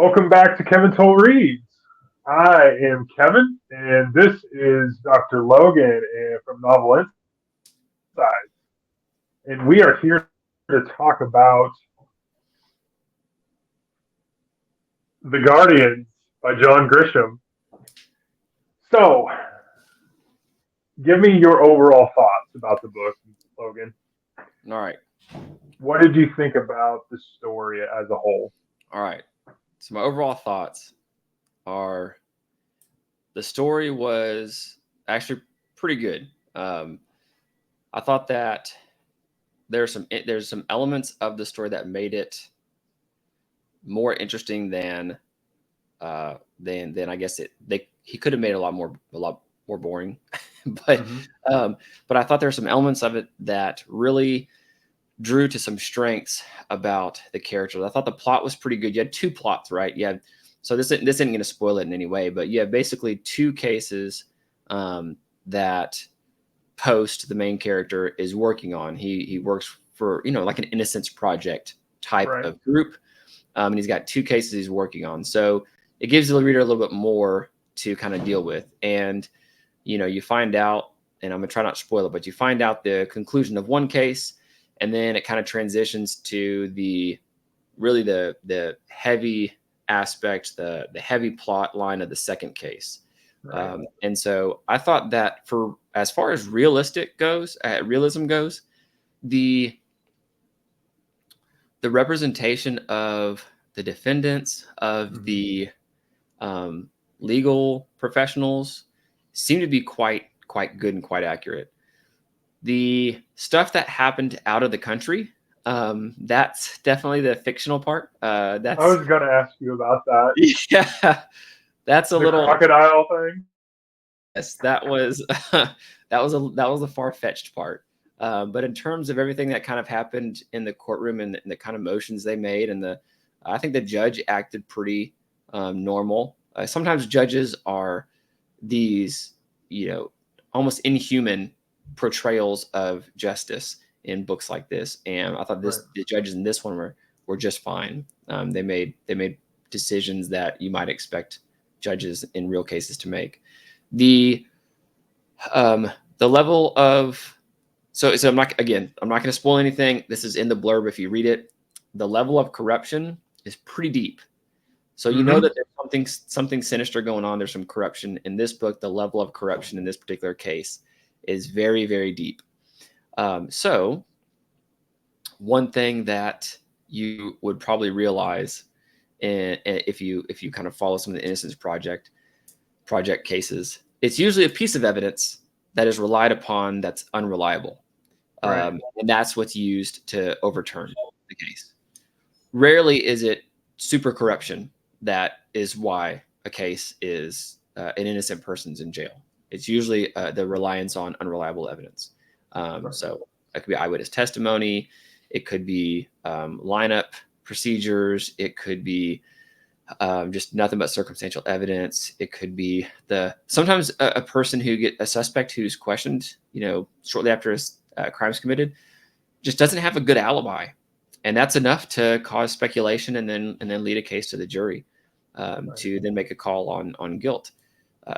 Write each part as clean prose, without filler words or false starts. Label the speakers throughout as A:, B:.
A: Welcome back to Kevin Toll Reads. I am Kevin, and this is Dr. Logan from Novel Insight. And we are here to talk about The Guardians by John Grisham. So, give me your overall thoughts about the book, Logan.
B: All right.
A: What did you think about the story as a whole?
B: All right. So my overall thoughts are the story was actually pretty good. I thought that there's some elements of the story that made it more interesting than I guess he could have made it a lot more boring, but but I thought there were some elements of it that really drew to some strengths about the characters. I thought the plot was pretty good. You had two plots, right? You had, so this isn't going to spoil it in any way, but you have basically two cases that Post, the main character, is working on. He works for, like an Innocence Project type of group, and he's got two cases he's working on. So it gives the reader a little bit more to kind of deal with. And, you find out, and I'm going to try not to spoil it, but you find out the conclusion of one case, and then it kind of transitions to the heavy aspect, the heavy plot line of the second case. Right. And so I thought that for as far as realism goes, the representation of the defendants, of the legal professionals, seemed to be quite good and quite accurate. The stuff that happened out of the country, that's definitely the fictional part. I
A: was going to ask you about that.
B: Yeah, that's a little
A: crocodile thing.
B: Yes, that was a far-fetched part. But in terms of everything that kind of happened in the courtroom and the kind of motions they made, and I think the judge acted pretty normal. Sometimes judges are these, almost inhuman portrayals of justice in books like this, and I thought the judges in this one were just fine. They made decisions that you might expect judges in real cases to make. The level of so I'm not going to spoil anything. This is in the blurb if you read it. The level of corruption is pretty deep, so you know that there's something sinister going on. There's some corruption in this book. The level of corruption in this particular case is very, very deep. So one thing that you would probably realize if you kind of follow some of the Innocence Project cases, it's usually a piece of evidence that is relied upon that's unreliable. And that's what's used to overturn the case. Rarely is it super corruption that is why a case is an innocent person's in jail. It's usually the reliance on unreliable evidence. So it could be eyewitness testimony. It could be lineup procedures. It could be just nothing but circumstantial evidence. It could be sometimes a person a suspect who's questioned, shortly after a crime's committed, just doesn't have a good alibi, and that's enough to cause speculation and then lead a case to the jury to then make a call on guilt.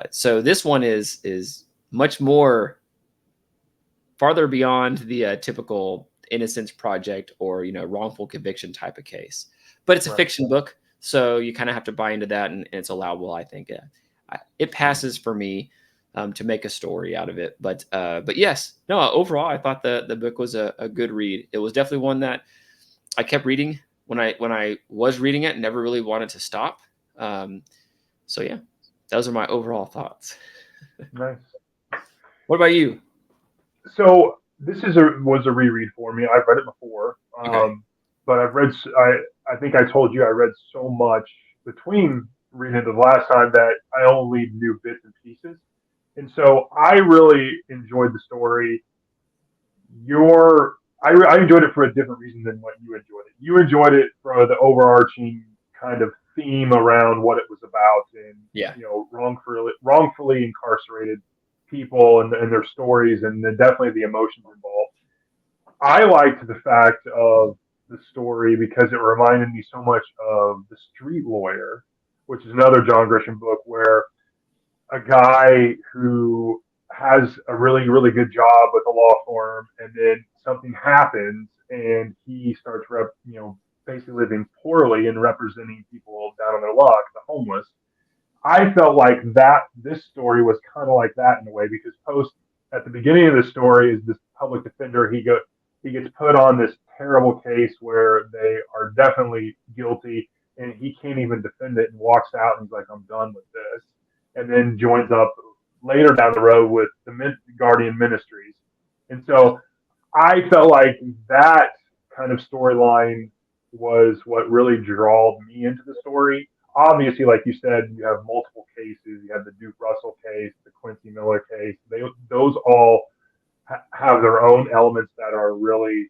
B: So this one is much more farther beyond the typical Innocence Project or wrongful conviction type of case, but it's a fiction book, so you kind of have to buy into that, and it's allowable. I think it passes for me to make a story out of it. But yes, no. Overall, I thought the book was a good read. It was definitely one that I kept reading when I was reading it, and never really wanted to stop. So yeah, those are my overall thoughts.
A: Nice.
B: What about you?
A: So this was a reread for me. I've read it before, but I think I told you I read so much between reading it the last time that I only knew bits and pieces, and so I really enjoyed the story. I enjoyed it for a different reason than what you enjoyed it. You enjoyed it for the overarching kind of theme around what it was about, and wrongfully incarcerated people and their stories, and then definitely the emotions involved. I liked the fact of the story because it reminded me so much of The Street Lawyer, which is another John Grisham book where a guy who has a really, really good job with a law firm, and then something happens, and he starts, basically living poorly and representing people down on their luck, the homeless. I felt like that this story was kind of like that in a way because Post at the beginning of the story is this public defender. He gets put on this terrible case where they are definitely guilty, and he can't even defend it and walks out and he's like, I'm done with this, and then joins up later down the road with the Guardian Ministries, and so I felt like that kind of storyline was what really drawed me into the story. Obviously, like you said, you have multiple cases. You have the Duke Russell case, the Quincy Miller case. Those all have their own elements that are really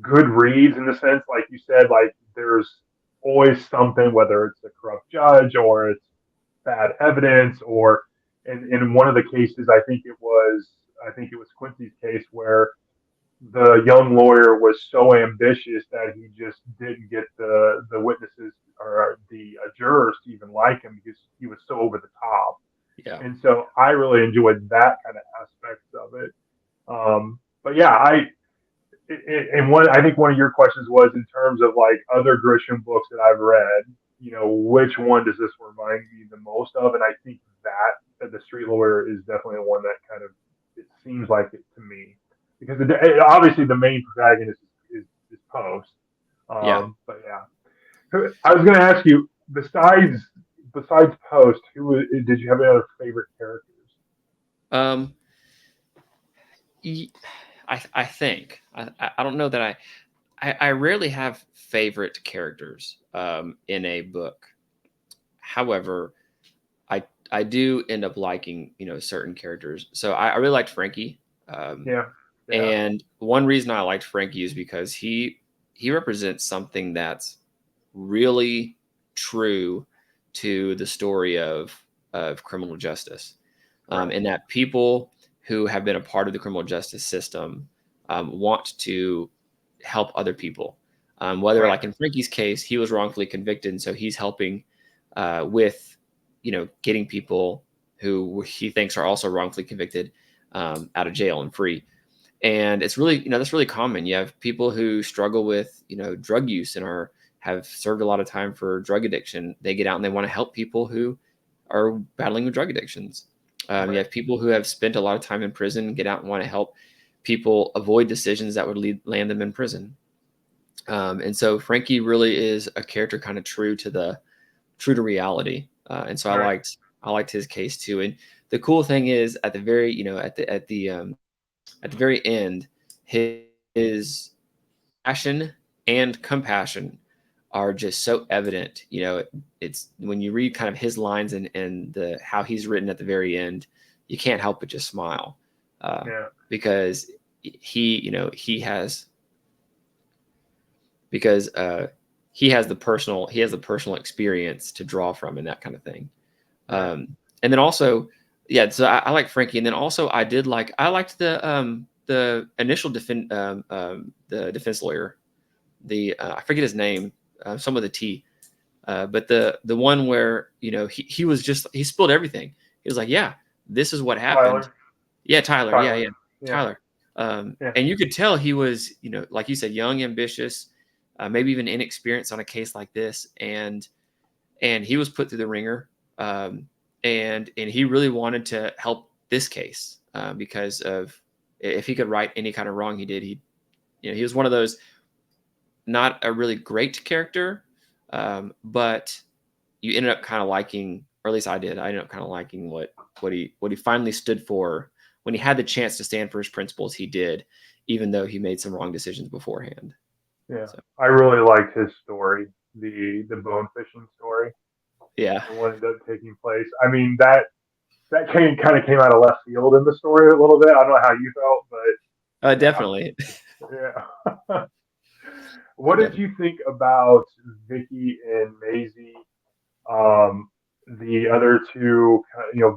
A: good reads in the sense, like you said, like there's always something, whether it's a corrupt judge or it's bad evidence, or in one of the cases, I think it was Quincy's case where the young lawyer was so ambitious that he just didn't get the witnesses or the jurors to even like him because he was so over the top.
B: Yeah.
A: And so I really enjoyed that kind of aspects of it. But yeah, and one I think one of your questions was in terms of like other Grisham books that I've read. Which one does this remind me the most of? And I think that the Street Lawyer is definitely the one that kind of it seems like it to me because obviously the main protagonist is Post.
B: Yeah.
A: But yeah, I was going to ask you besides Post, did you have any other favorite characters?
B: Um, I think I don't know that I rarely have favorite characters in a book. However, I do end up liking certain characters. So I really liked Frankie.
A: Yeah, yeah,
B: And one reason I liked Frankie is because he represents something that's really true to the story of criminal justice,
A: right,
B: and that people who have been a part of the criminal justice system want to help other people. Whether,
A: right,
B: like in Frankie's case, he was wrongfully convicted, and so he's helping with getting people who he thinks are also wrongfully convicted out of jail and free. And it's really that's really common. You have people who struggle with drug use and have served a lot of time for drug addiction. They get out and they want to help people who are battling with drug addictions. You
A: right.
B: have people who have spent a lot of time in prison get out and want to help people avoid decisions that would land them in prison. And so Frankie really is a character kind of true to reality. And so
A: Right.
B: I liked his case too. And the cool thing is at the very at the very end, his passion and compassion are just so evident. It's when you read kind of his lines and the how he's written at the very end, you can't help but just smile
A: Yeah.
B: because he has because he has the personal experience to draw from and that kind of thing.
A: Right.
B: And then also, yeah, so I like Frankie, and then also I liked the initial the defense lawyer, the I forget his name, some with a T, but the one where he was just he spilled everything. He was like, yeah, this is what happened.
A: Tyler.
B: Yeah, Tyler. Yeah,
A: Tyler.
B: yeah,
A: Yeah.
B: Tyler.
A: Yeah.
B: And you could tell he was like you said, young, ambitious, maybe even inexperienced on a case like this, and he was put through the ringer, and he really wanted to help this case because of if he could right any kind of wrong he did, he was one of those not a really great character, but you ended up kind of liking, or at least I did. I ended up kind of liking what he finally stood for when he had the chance to stand for his principles. He did, even though he made some wrong decisions beforehand.
A: Yeah.
B: So
A: I really liked his story, the bone fishing story,
B: yeah,
A: and what ended up taking place. I mean that kind of came out of left field in the story a little bit. I don't know how you felt, but yeah,
B: definitely,
A: yeah. What did
B: definitely.
A: you think about Vicky and Maisie? Um, the other two,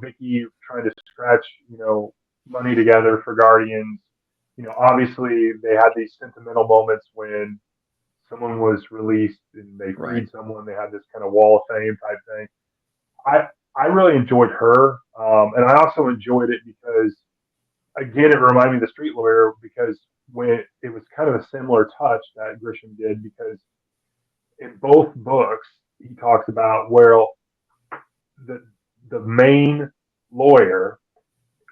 A: Vicky trying to scratch, money together for Guardians, obviously they had these sentimental moments when someone was released and they
B: Right.
A: freed someone. They had this kind of wall of fame type thing. I I really enjoyed her, and I also enjoyed it because again it reminded me of the Street Lawyer because when it was kind of a similar touch that Grisham did because in both books he talks about the the main lawyer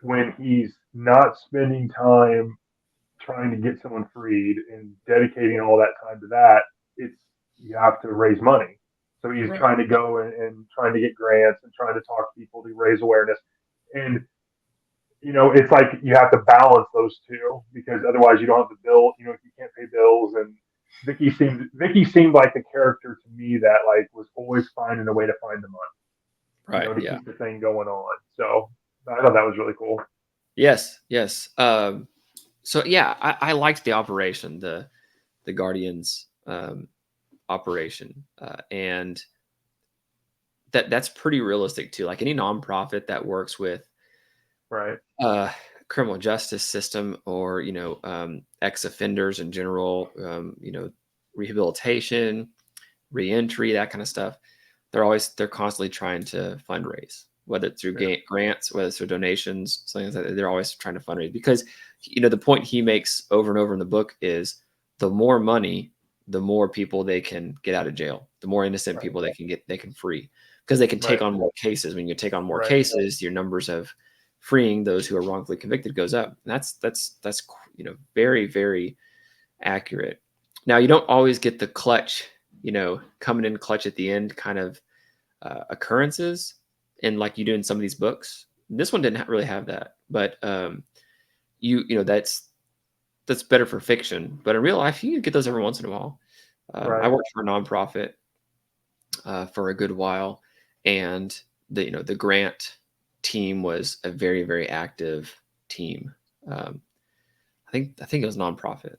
A: when he's not spending time trying to get someone freed and dedicating all that time to that, it's you have to raise money. So he's
C: Right.
A: trying to go and trying to get grants and trying to talk to people to raise awareness. And it's like you have to balance those two because otherwise you don't have the bill. You can't pay bills. And Vicky seemed like the character to me that like was always finding a way to find the money.
B: Right.
A: To
B: Yeah.
A: keep the thing going on. So I thought that was really cool.
B: Yes. Yes. So yeah, I liked the operation, the Guardians operation, and that's pretty realistic too. Like any nonprofit that works with
A: Right.
B: uh, criminal justice system or ex offenders in general, rehabilitation, reentry, that kind of stuff. They're constantly trying to fundraise, whether it's through
A: Yeah.
B: grants, whether it's through donations, something like that. They're always trying to fundraise because the point he makes over and over in the book is the more money, the more people they can get out of jail, the more innocent
A: Right.
B: people they can free because they can take
A: Right.
B: on more cases. When you take on more
A: Right.
B: cases, your numbers of freeing those who are wrongfully convicted goes up. And that's very, very accurate. Now you don't always get the clutch, coming in clutch at the end kind of occurrences, and like you do in some of these books. This one didn't really have that, but that's better for fiction. But in real life, you get those every once in a while. I
A: Right.
B: worked for a nonprofit for a good while, and the grant team was a very, very active team. I think it was nonprofit.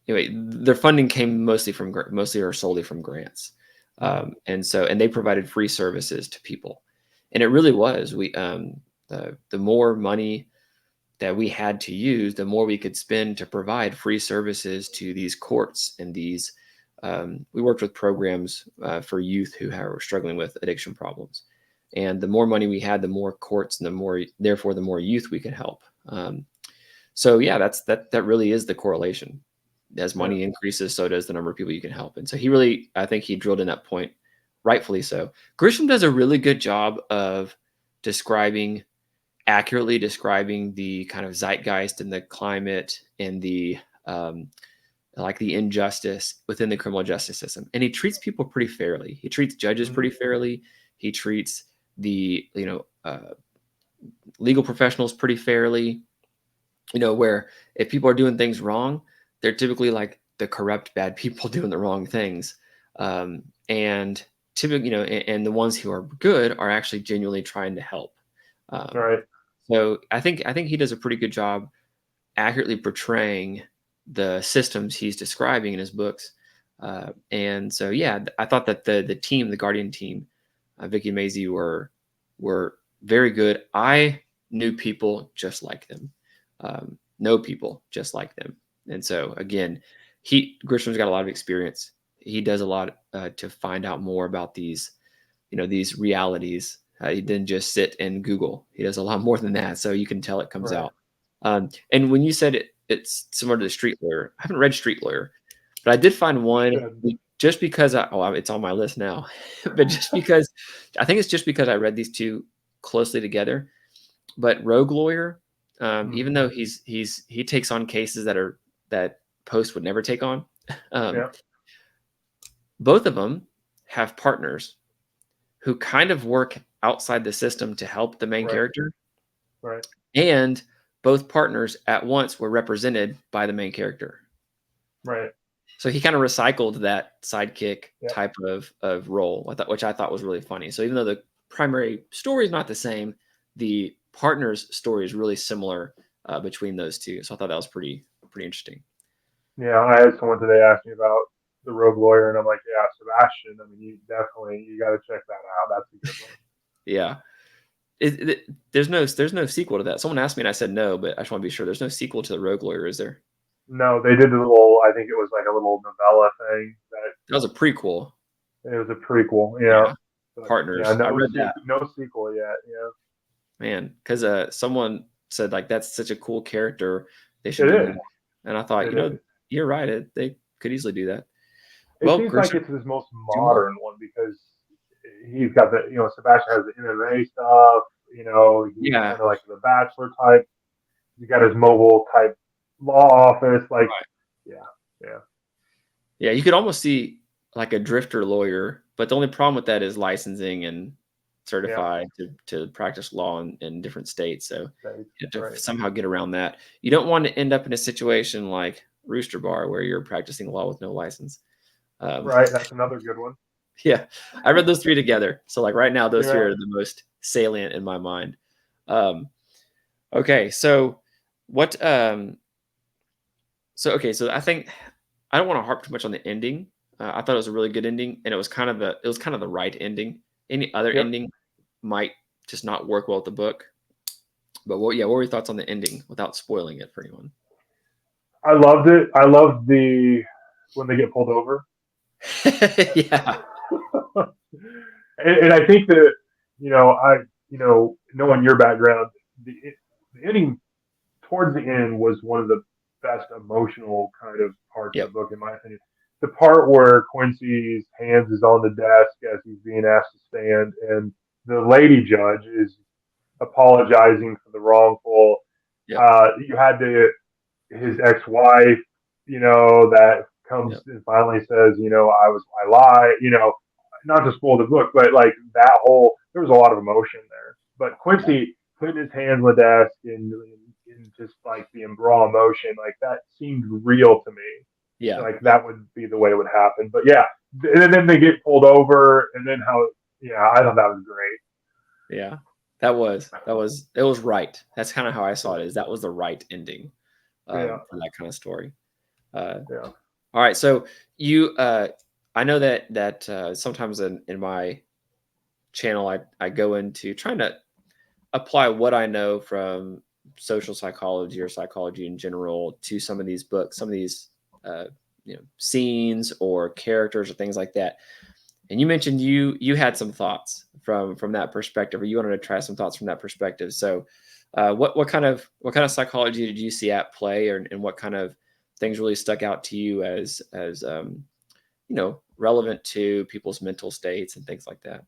B: Anyway, their funding came mostly or solely from grants, and they provided free services to people, and it really was the more money that we had to use, the more we could spend to provide free services to these courts and these. We worked with programs for youth who were struggling with addiction problems, and the more money we had, the more courts and therefore the more youth we could help. So yeah, that really is the correlation. As
A: Yeah.
B: money increases, so does the number of people you can help. And so he really, I think he drilled in that point, rightfully so. Grisham does a really good job of accurately describing the kind of zeitgeist and the climate and the like the injustice within the criminal justice system. And he treats people pretty fairly. He treats judges pretty fairly. He treats the legal professionals pretty fairly. Where if people are doing things wrong, they're typically like the corrupt bad people doing the wrong things, and typically, and the ones who are good are actually genuinely trying to help. Um,
A: Right.
B: so I think he does a pretty good job accurately portraying the systems he's describing in his books. And so yeah, I thought that the Guardian team, Vicky and Maisie were very good. I knew people just like them, know people just like them, and so again, Grisham's got a lot of experience. He does a lot to find out more about these realities. He didn't just sit and Google. He does a lot more than that, so you can tell it comes
A: Right.
B: out. And when you said it's similar to the Street Lawyer, I haven't read Street Lawyer, but I did find one just because it's on my list now, but just because I think it's just because I read these two closely together. But Rogue Lawyer, even though he takes on cases that Post would never take on,
A: Yeah.
B: both of them have partners who kind of work outside the system to help the main
A: Right.
B: character.
A: Right.
B: And both partners at once were represented by the main character.
A: Right.
B: So he kind of recycled that sidekick
A: Yep.
B: type of role, which I thought was really funny. So even though the primary story is not the same, the partner's story is really similar between those two. So I thought that was pretty interesting.
A: Yeah. I had someone today ask me about the Rogue Lawyer, and I'm like, yeah, Sebastian. I mean, you got to check that out. That's a good one.
B: Yeah. there's no sequel to that. Someone asked me and I said no, but I just want to be sure. There's no sequel to the Rogue Lawyer, is there?
A: No, they did a little. I think it was like a little novella thing that
B: That was a prequel.
A: it was a prequel. Yeah,
B: Yeah,
A: but yeah,
B: Partners. I read that.
A: no sequel yet. Yeah,
B: Man, because someone said like that's such a cool character. They should
A: it
B: do
A: is.
B: more. And I thought,
A: It is.
B: you're right. They could easily do that.
A: It
B: Well,
A: seems like
B: Grisham,
A: it's his most
B: do more.
A: modern one because he's got the Sebastian has the MMA stuff. He's
B: Yeah,
A: kind of like the Bachelor type. He's got his mobile type law office. Like,
B: right.
A: yeah, yeah,
B: Yeah. You could almost see like a drifter lawyer, but the only problem with that is licensing and
A: yeah.
B: certified to practice law in different states. So
A: States,
B: you have to
A: right,
B: somehow get around that. You don't want to end up in a situation like Rooster Bar where you're practicing law with no license. Um,
A: right. That's another good one.
B: yeah, I read those three together. So like right now, those three
A: Yeah,
B: are the most salient in my mind. Um, okay, so what? So I think I don't want to harp too much on the ending. I thought it was a really good ending, and it was kind of the right ending. Any other
A: yep.
B: ending might just not work well with the book. But what were your thoughts on the ending without spoiling it for anyone?
A: I loved it. I loved the when they get pulled over.
B: Yeah,
A: And I think that knowing your background, the ending towards the end was one of the best emotional kind of parts of the
B: yep,
A: book, in my opinion. The part where Quincy's hands is on the desk as he's being asked to stand, and the lady judge is apologizing for the wrongful.
B: yep,
A: You had his ex-wife, that comes
B: yep,
A: and finally says, I lie, not to spoil the book, but like that there was a lot of emotion there. But
B: yeah,
A: Quincy putting his hands on the desk and just like the raw emotion, like that seemed real to me.
B: yeah,
A: Like that would be the way it would happen. But yeah, and then they get pulled over, and then yeah, I thought that was great.
B: yeah. It was right. That's kind of how I saw it.
A: Yeah,
B: Is that was the right ending
A: yeah,
B: for that kind of story. Uh,
A: yeah.
B: all right, so I know that sometimes in my channel I go into trying to apply what I know from social psychology or psychology in general to some of these books, some of these uh, scenes or characters or things like that. And you mentioned you had some thoughts from that perspective, or you wanted to try some thoughts from that perspective. So, what kind of psychology did you see at play, or and what kind of things really stuck out to you as relevant to people's mental states and things like that?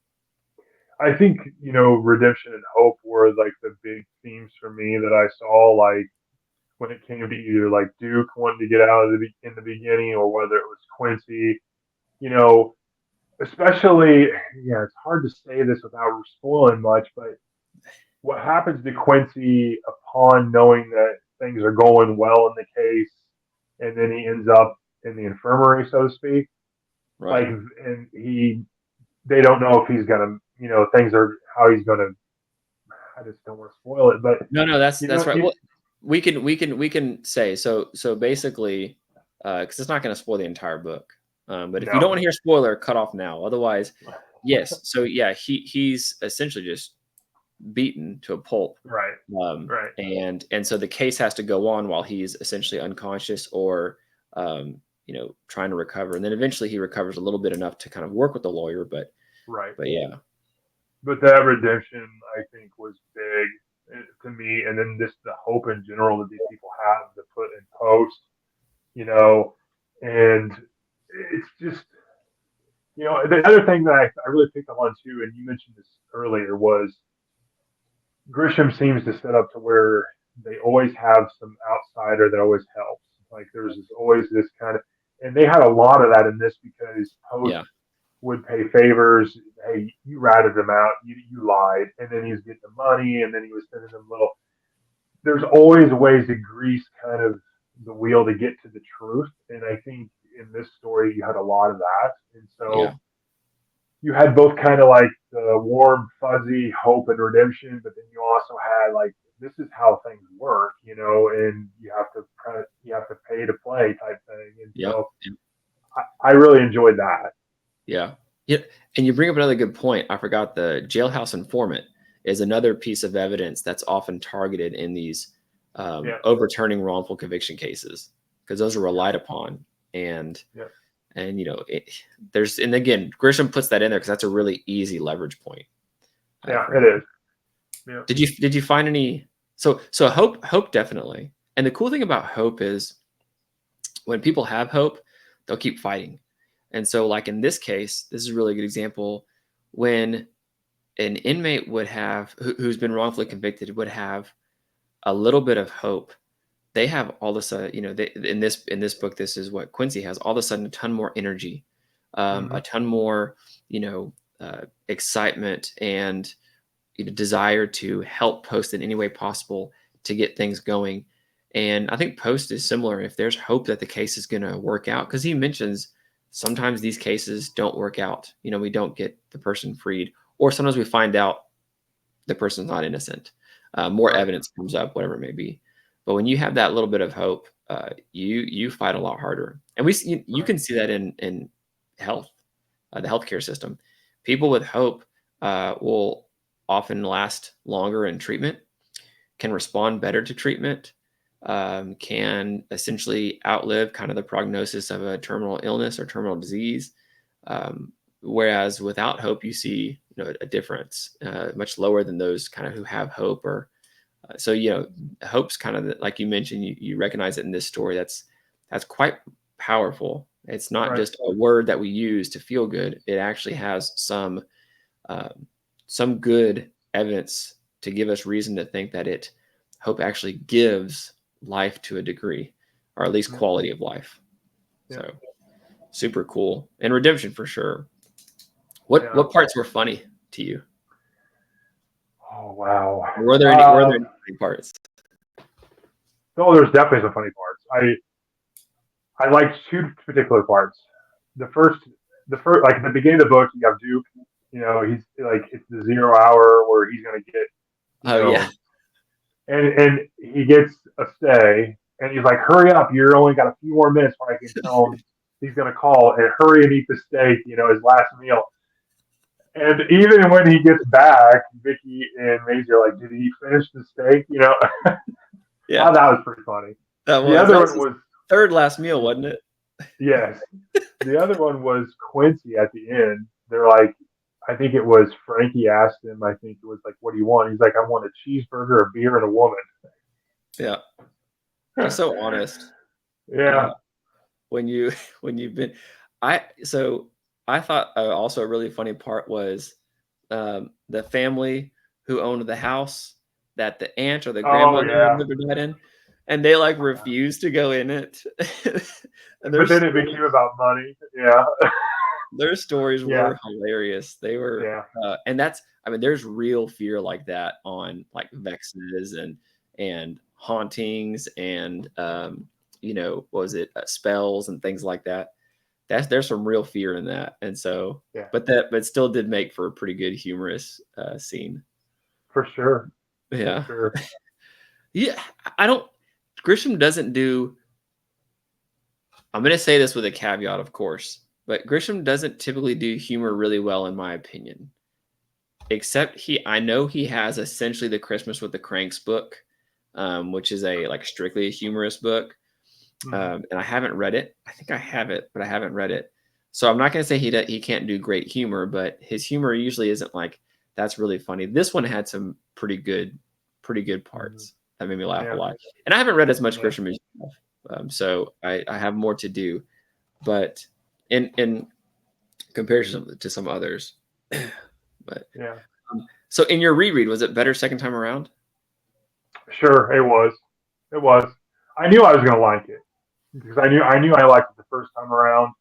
A: I think redemption and hope were like the big themes for me that I saw. Like when it came to either like Duke wanting to get out of in the beginning, or whether it was Quincy, you know, especially yeah, it's hard to say this without spoiling much, but what happens to Quincy upon knowing that things are going well in the case, and then he ends up in the infirmary, so to speak. Like,
B: Right.
A: and they don't know if he's gonna, things are how he's gonna. I just don't want to spoil it, but
B: No, no,
A: you
B: that's
A: know,
B: right.
A: you
B: Well, we can say so basically, because it's not going to spoil the entire book. But if you don't
A: no,
B: want to hear spoiler, cut off now. Otherwise, yes. So yeah, he's essentially just beaten to a pulp,
A: right, right,
B: and so the case has to go on while he's essentially unconscious or trying to recover, and then eventually he recovers a little bit enough to kind of work with the lawyer.
A: right.
B: But yeah,
A: But that redemption, I think, was big to me, and then just the hope in general that these people have to put in post, you know, and it's just, the other thing that I really picked up on too, and you mentioned this earlier, was Grisham seems to set up to where they always have some outsider that always helps. Like always this kind of, and they had a lot of that in this because Post
B: yeah,
A: would pay favors. Hey, you ratted him out. You lied, and then he was getting the money, and then he was sending them little. There's always ways to grease kind of the wheel to get to the truth, and I think in this story you had a lot of that, and
B: yeah,
A: so you had both kind of like the warm, fuzzy hope and redemption, but then you also had like this is how things work, and you have to pay to play type thing, and
B: yeah.
A: so I really enjoyed that.
B: Yeah. Yeah. And you bring up another good point. I forgot the jailhouse informant is another piece of evidence that's often targeted in these overturning wrongful conviction cases, because those are relied upon. And and there's, and again, Grisham puts that in there because that's a really easy leverage point.
A: Yeah, it is. Yeah.
B: Did you find any? So hope definitely. And the cool thing about hope is when people have hope, they'll keep fighting. And so, like in this case, this is a really good example. When an inmate would have, who's been wrongfully convicted, would have a little bit of hope, they have all of a sudden, in this book, this is what Quincy has, all of a sudden a ton more energy, a ton more, excitement and desire to help Post in any way possible to get things going. And I think Post is similar. If there's hope that the case is going to work out, because he mentions sometimes these cases don't work out. We don't get the person freed, or sometimes we find out the person's not innocent. More evidence comes up, whatever it may be. But when you have that little bit of hope, you fight a lot harder. And you can see that in health, the healthcare system. People with hope will often last longer in treatment, can respond better to treatment, can essentially outlive kind of the prognosis of a terminal illness or terminal disease. Whereas without hope, you see a difference much lower than those kind of who have hope. Or so hope's kind of like you mentioned, you recognize it in this story. That's quite powerful. It's not just a word that we use to feel good. It actually has some good evidence to give us reason to think that hope actually gives life to a degree, or at least quality of life. So super cool. And redemption for sure. What parts were funny to you?
A: Oh wow.
B: Were there any funny parts?
A: No, there's definitely some funny parts. I liked two particular parts. The first, like at the beginning of the book, you have Duke. He's like, it's the 0 hour where he's gonna get. And he gets a stay, and he's like, "Hurry up! You're only got a few more minutes when I can tell him he's gonna call, and hurry and eat the steak. His last meal." And even when he gets back, Vicky and Maisie are like, "Did he finish the steak?" Yeah, oh, that was pretty funny. The other one was
B: third last meal, wasn't it?
A: Yes. The other one was Quincy at the end. They're like, I think it was Frankie asked him, I think it was like, "What do you want?" He's like, "I want a cheeseburger, a beer, and a woman."
B: Yeah. You're so honest.
A: Yeah.
B: When you've been, I thought also a really funny part was the family who owned the house that the aunt or the grandmother died in, and they like refused to go in it.
A: But then it became about money. Yeah.
B: Their stories were hilarious. They were, and there's real fear like that on like vexes and hauntings and what was it, spells and things like that. There's some real fear in that, and so but still did make for a pretty good humorous scene.
A: For sure.
B: Yeah.
A: For sure.
B: Grisham doesn't do. I'm going to say this with a caveat, of course, but Grisham doesn't typically do humor really well, in my opinion. Except I know he has essentially the Christmas with the Cranks book, which is a strictly a humorous book. And I haven't read it. I think I have it, but I haven't read it. So I'm not going to say he can't do great humor, but his humor usually isn't like, that's really funny. This one had some pretty good parts that made me laugh a lot. And I haven't read as much Grisham as you have. So I have more to do, but in comparison to some others, but so in your reread, was it better second time around?
A: Sure, it was. It was. I knew I was going to like it because I knew I liked it the first time around.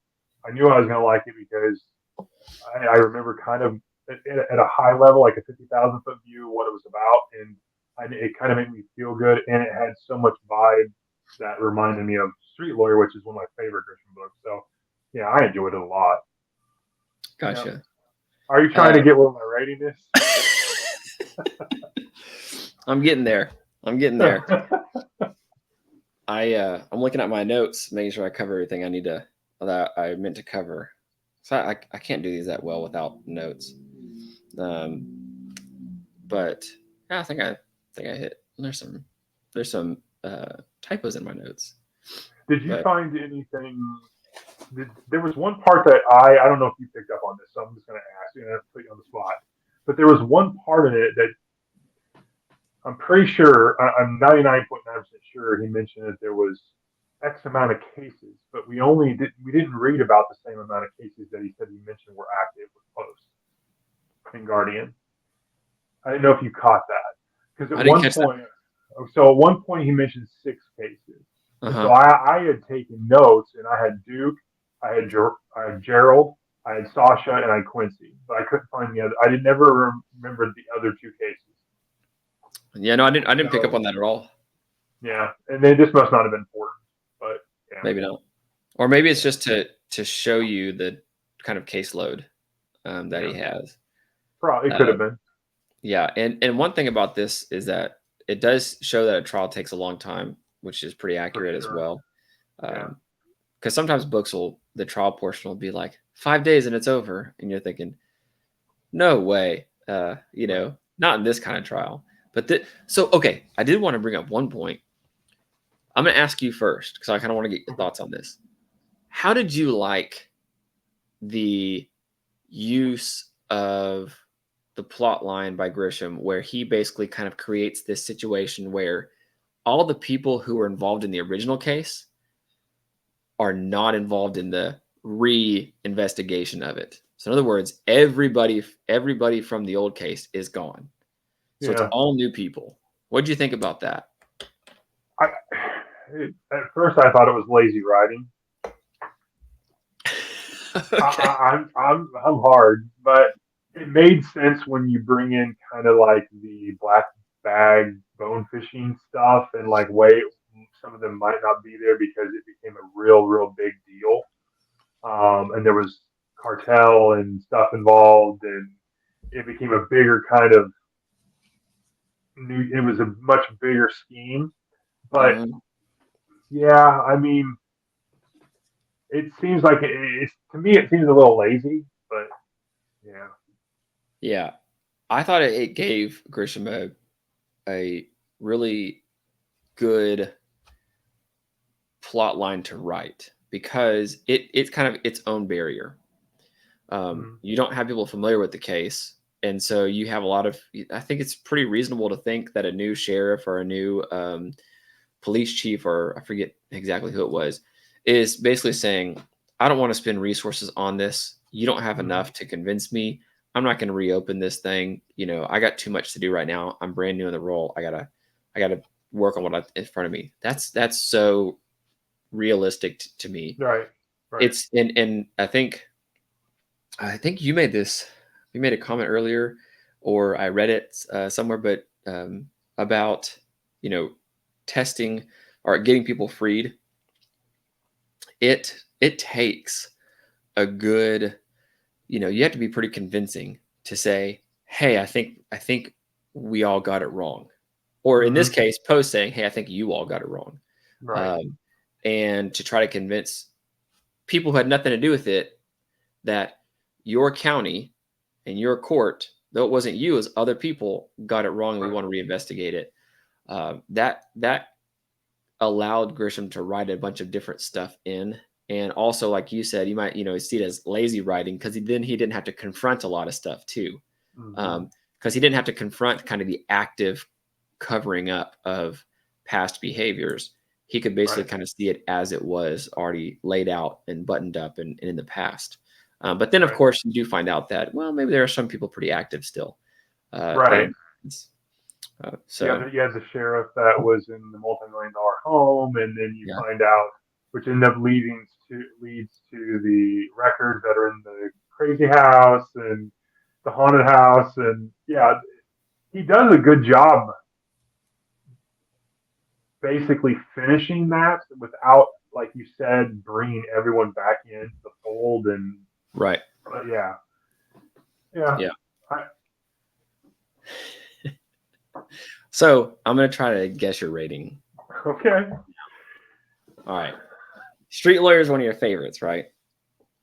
A: I knew I was going to like it because I remember kind of at a high level, like a 50,000 foot view of what it was about, and it kind of made me feel good, and it had so much vibe that reminded me of Street Lawyer, which is one of my favorite Grisham books. So, yeah, I enjoyed it a lot.
B: Gotcha.
A: Yeah. Are you trying to get where my rating is?
B: I'm getting there. I'm looking at my notes, making sure I cover everything that I meant to cover. So I can't do these that well without notes. but yeah, I think I hit. There's some typos in my notes.
A: Did you
B: But
A: find anything? There was one part that I don't know if you picked up on this, so I'm just going to ask you and put you on the spot. But there was one part of it that I'm pretty sure, I'm 99.9% sure he mentioned that there was X amount of cases, but we didn't read about the same amount of cases that he said he mentioned were active with Post and Guardian. I didn't know if you caught that because
B: I didn't catch that.
A: at one point he mentioned 6 cases, and so I had taken notes and I had Duke, I had Gerald, I had Sasha, and I had Quincy, but I couldn't find the other. I did never remember the other 2 cases.
B: Yeah, no, I didn't pick up on that at all.
A: Yeah, and then this must not have been important, but yeah.
B: Maybe not, or maybe it's just to show you the kind of caseload that he has.
A: Probably could have been.
B: Yeah, and one thing about this is that it does show that a trial takes a long time, which is pretty accurate as well. Because sometimes the trial portion will be like 5 days and it's over, and you're thinking, no way, not in this kind of trial. But okay, I did want to bring up one point. I'm going to ask you first because I kind of want to get your thoughts on this. How did you like the use of the plot line by Grisham where he basically kind of creates this situation where all the people who were involved in the original case are not involved in the re-investigation of it? So in other words, everybody from the old case is gone. So it's all new people. What did you think about that?
A: At first, I thought it was lazy writing. Okay. I'm hard, but it made sense when you bring in kind of like the black bag bone fishing stuff and like wait, some of them might not be there because it became a real big deal, and there was cartel and stuff involved, and it became a bigger kind of it was a much bigger scheme, but. Yeah, I mean, it seems like it's to me. It seems a little lazy, but yeah.
B: Yeah, I thought it gave Grisham a really good plot line to write because it's kind of its own barrier. You don't have people familiar with the case, and so you have a lot of. I think it's pretty reasonable to think that a new sheriff or a new police chief, or I forget exactly who it was, is basically saying, I don't want to spend resources on this. You don't have enough to convince me. I'm not going to reopen this thing. I got too much to do right now. I'm brand new in the role. I gotta work on what's in front of me. That's so realistic to me.
A: Right.
B: It's and I think you made a comment earlier, or I read it somewhere, but about testing or getting people freed. It takes a good, you have to be pretty convincing to say, hey, I think we all got it wrong. Or in this case, Post saying, hey, I think you all got it wrong.
A: Right.
B: And to try to convince people who had nothing to do with it that your county and your court, though it wasn't you, it was other people, got it wrong and we want to reinvestigate it. That allowed Grisham to write a bunch of different stuff in. And also, like you said, you might, see it as lazy writing because he didn't have to confront a lot of stuff too. Because he didn't have to confront kind of the active covering up of past behaviors. He could basically kind of see it as it was already laid out and buttoned up and in the past. But then, of course, you do find out that, well, maybe there are some people pretty active still.
A: Right.
B: So
A: you had the sheriff that was in the multi-million-dollar home, and then you find out, which ended up leads to the records that are in the crazy house and the haunted house, and he does a good job basically finishing that without, like you said, bringing everyone back into the fold. And
B: right.
A: But
B: yeah. So I'm going to try to guess your rating.
A: Okay.
B: All right. Street Lawyer is one of your favorites, right?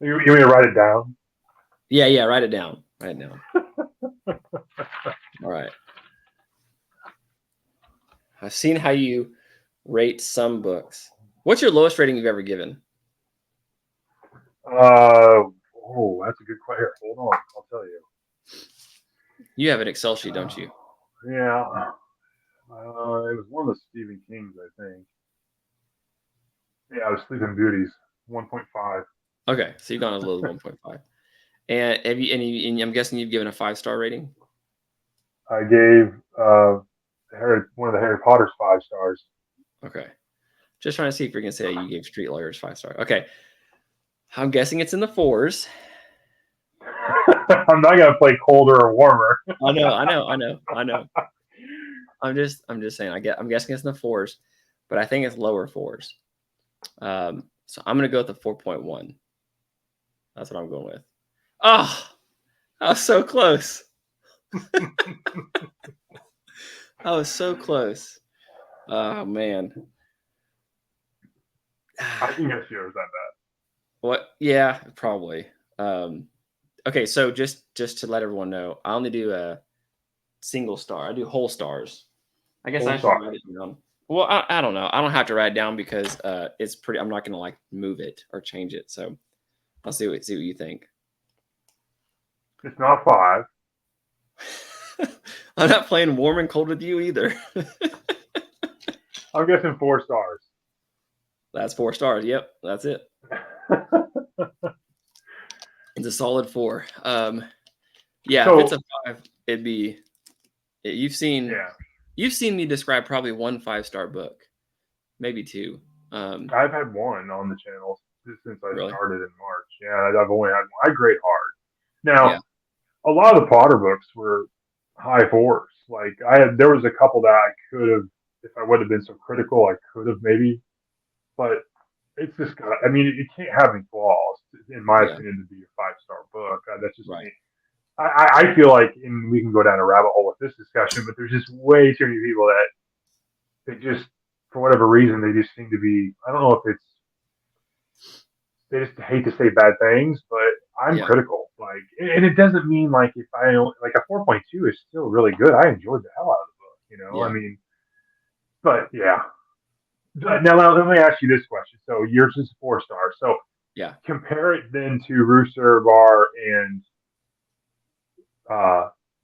A: You want me to write it down?
B: Yeah. Write it down. All right. I've seen how you rate some books. What's your lowest rating you've ever given?
A: Oh, that's a good question. Hold on, I'll tell you.
B: You have an Excel sheet, don't you?
A: Yeah, it was one of the Stephen Kings, I think. Yeah, it was Sleeping Beauties, 1.5.
B: Okay, so you've gone a little 1.5. And have you any? And I'm guessing you've given a 5-star rating.
A: I gave one of the Harry Potter's 5 stars.
B: Okay, just trying to see if you're gonna say you gave Street Lawyers 5 star. Okay, I'm guessing it's in the 4s.
A: I'm not gonna play colder or warmer.
B: I know. I'm just saying. I'm guessing it's in the 4s, but I think it's lower 4s. So I'm gonna go with the 4.1. That's what I'm going with. Oh, I was so close. I was so close. Oh man.
A: I can guess yours at that.
B: What? Yeah, probably. Okay, so just to let everyone know, I only do a single star. I do whole stars. I guess
A: Whole
B: I should
A: star.
B: write it down. Well, I don't know. I don't have to write it down because it's pretty. I'm not gonna like move it or change it. So I'll see what you think.
A: It's not 5.
B: I'm not playing warm and cold with you either.
A: I'm guessing 4 stars.
B: That's 4 stars. Yep, that's it. It's a solid 4. Yeah,
A: So,
B: if it's a 5, it'd be. You've seen me describe probably 1 5-star book, maybe 2.
A: I've had one on the channel since I
B: Really?
A: started in March. Yeah, I've only had one. I grade hard.
B: Yeah.
A: Now, a lot of the Potter books were high 4s. Like there was a couple that I could have, if I would have been so critical, I could have maybe. But it's just got. I mean, it can't have any flaws, in my
B: Yeah.
A: opinion, to be a 5-star book. That's just
B: Right.
A: me. I feel like, and we can go down a rabbit hole with this discussion, but there's just way too many people that they just, for whatever reason, they just seem to be. I don't know if it's they just hate to say bad things, but I'm
B: Yeah.
A: critical. Like, and it doesn't mean like if I don't like a 4.2 is still really good. I enjoyed the hell out of the book. I
B: Yeah.
A: mean, but yeah. Now let me ask you this question. So yours is 4 stars. So
B: Yeah.
A: compare it then to Rooster Bar and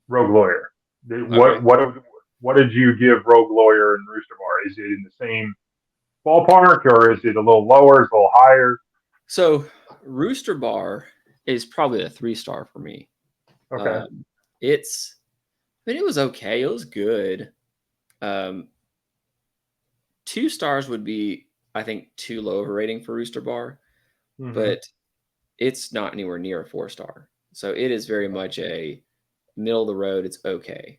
A: Rogue Lawyer.
B: Okay.
A: What did you give Rogue Lawyer and Rooster Bar? Is it in the same ballpark, or is it a little lower? Is it a little higher?
B: So Rooster Bar is probably a 3-star for me.
A: Okay.
B: It's, I mean, it was okay. It was good. 2 stars would be, I think, too low of a rating for Rooster Bar,
A: Mm-hmm.
B: but it's not anywhere near a 4-star. So it is very much a middle of the road. It's okay.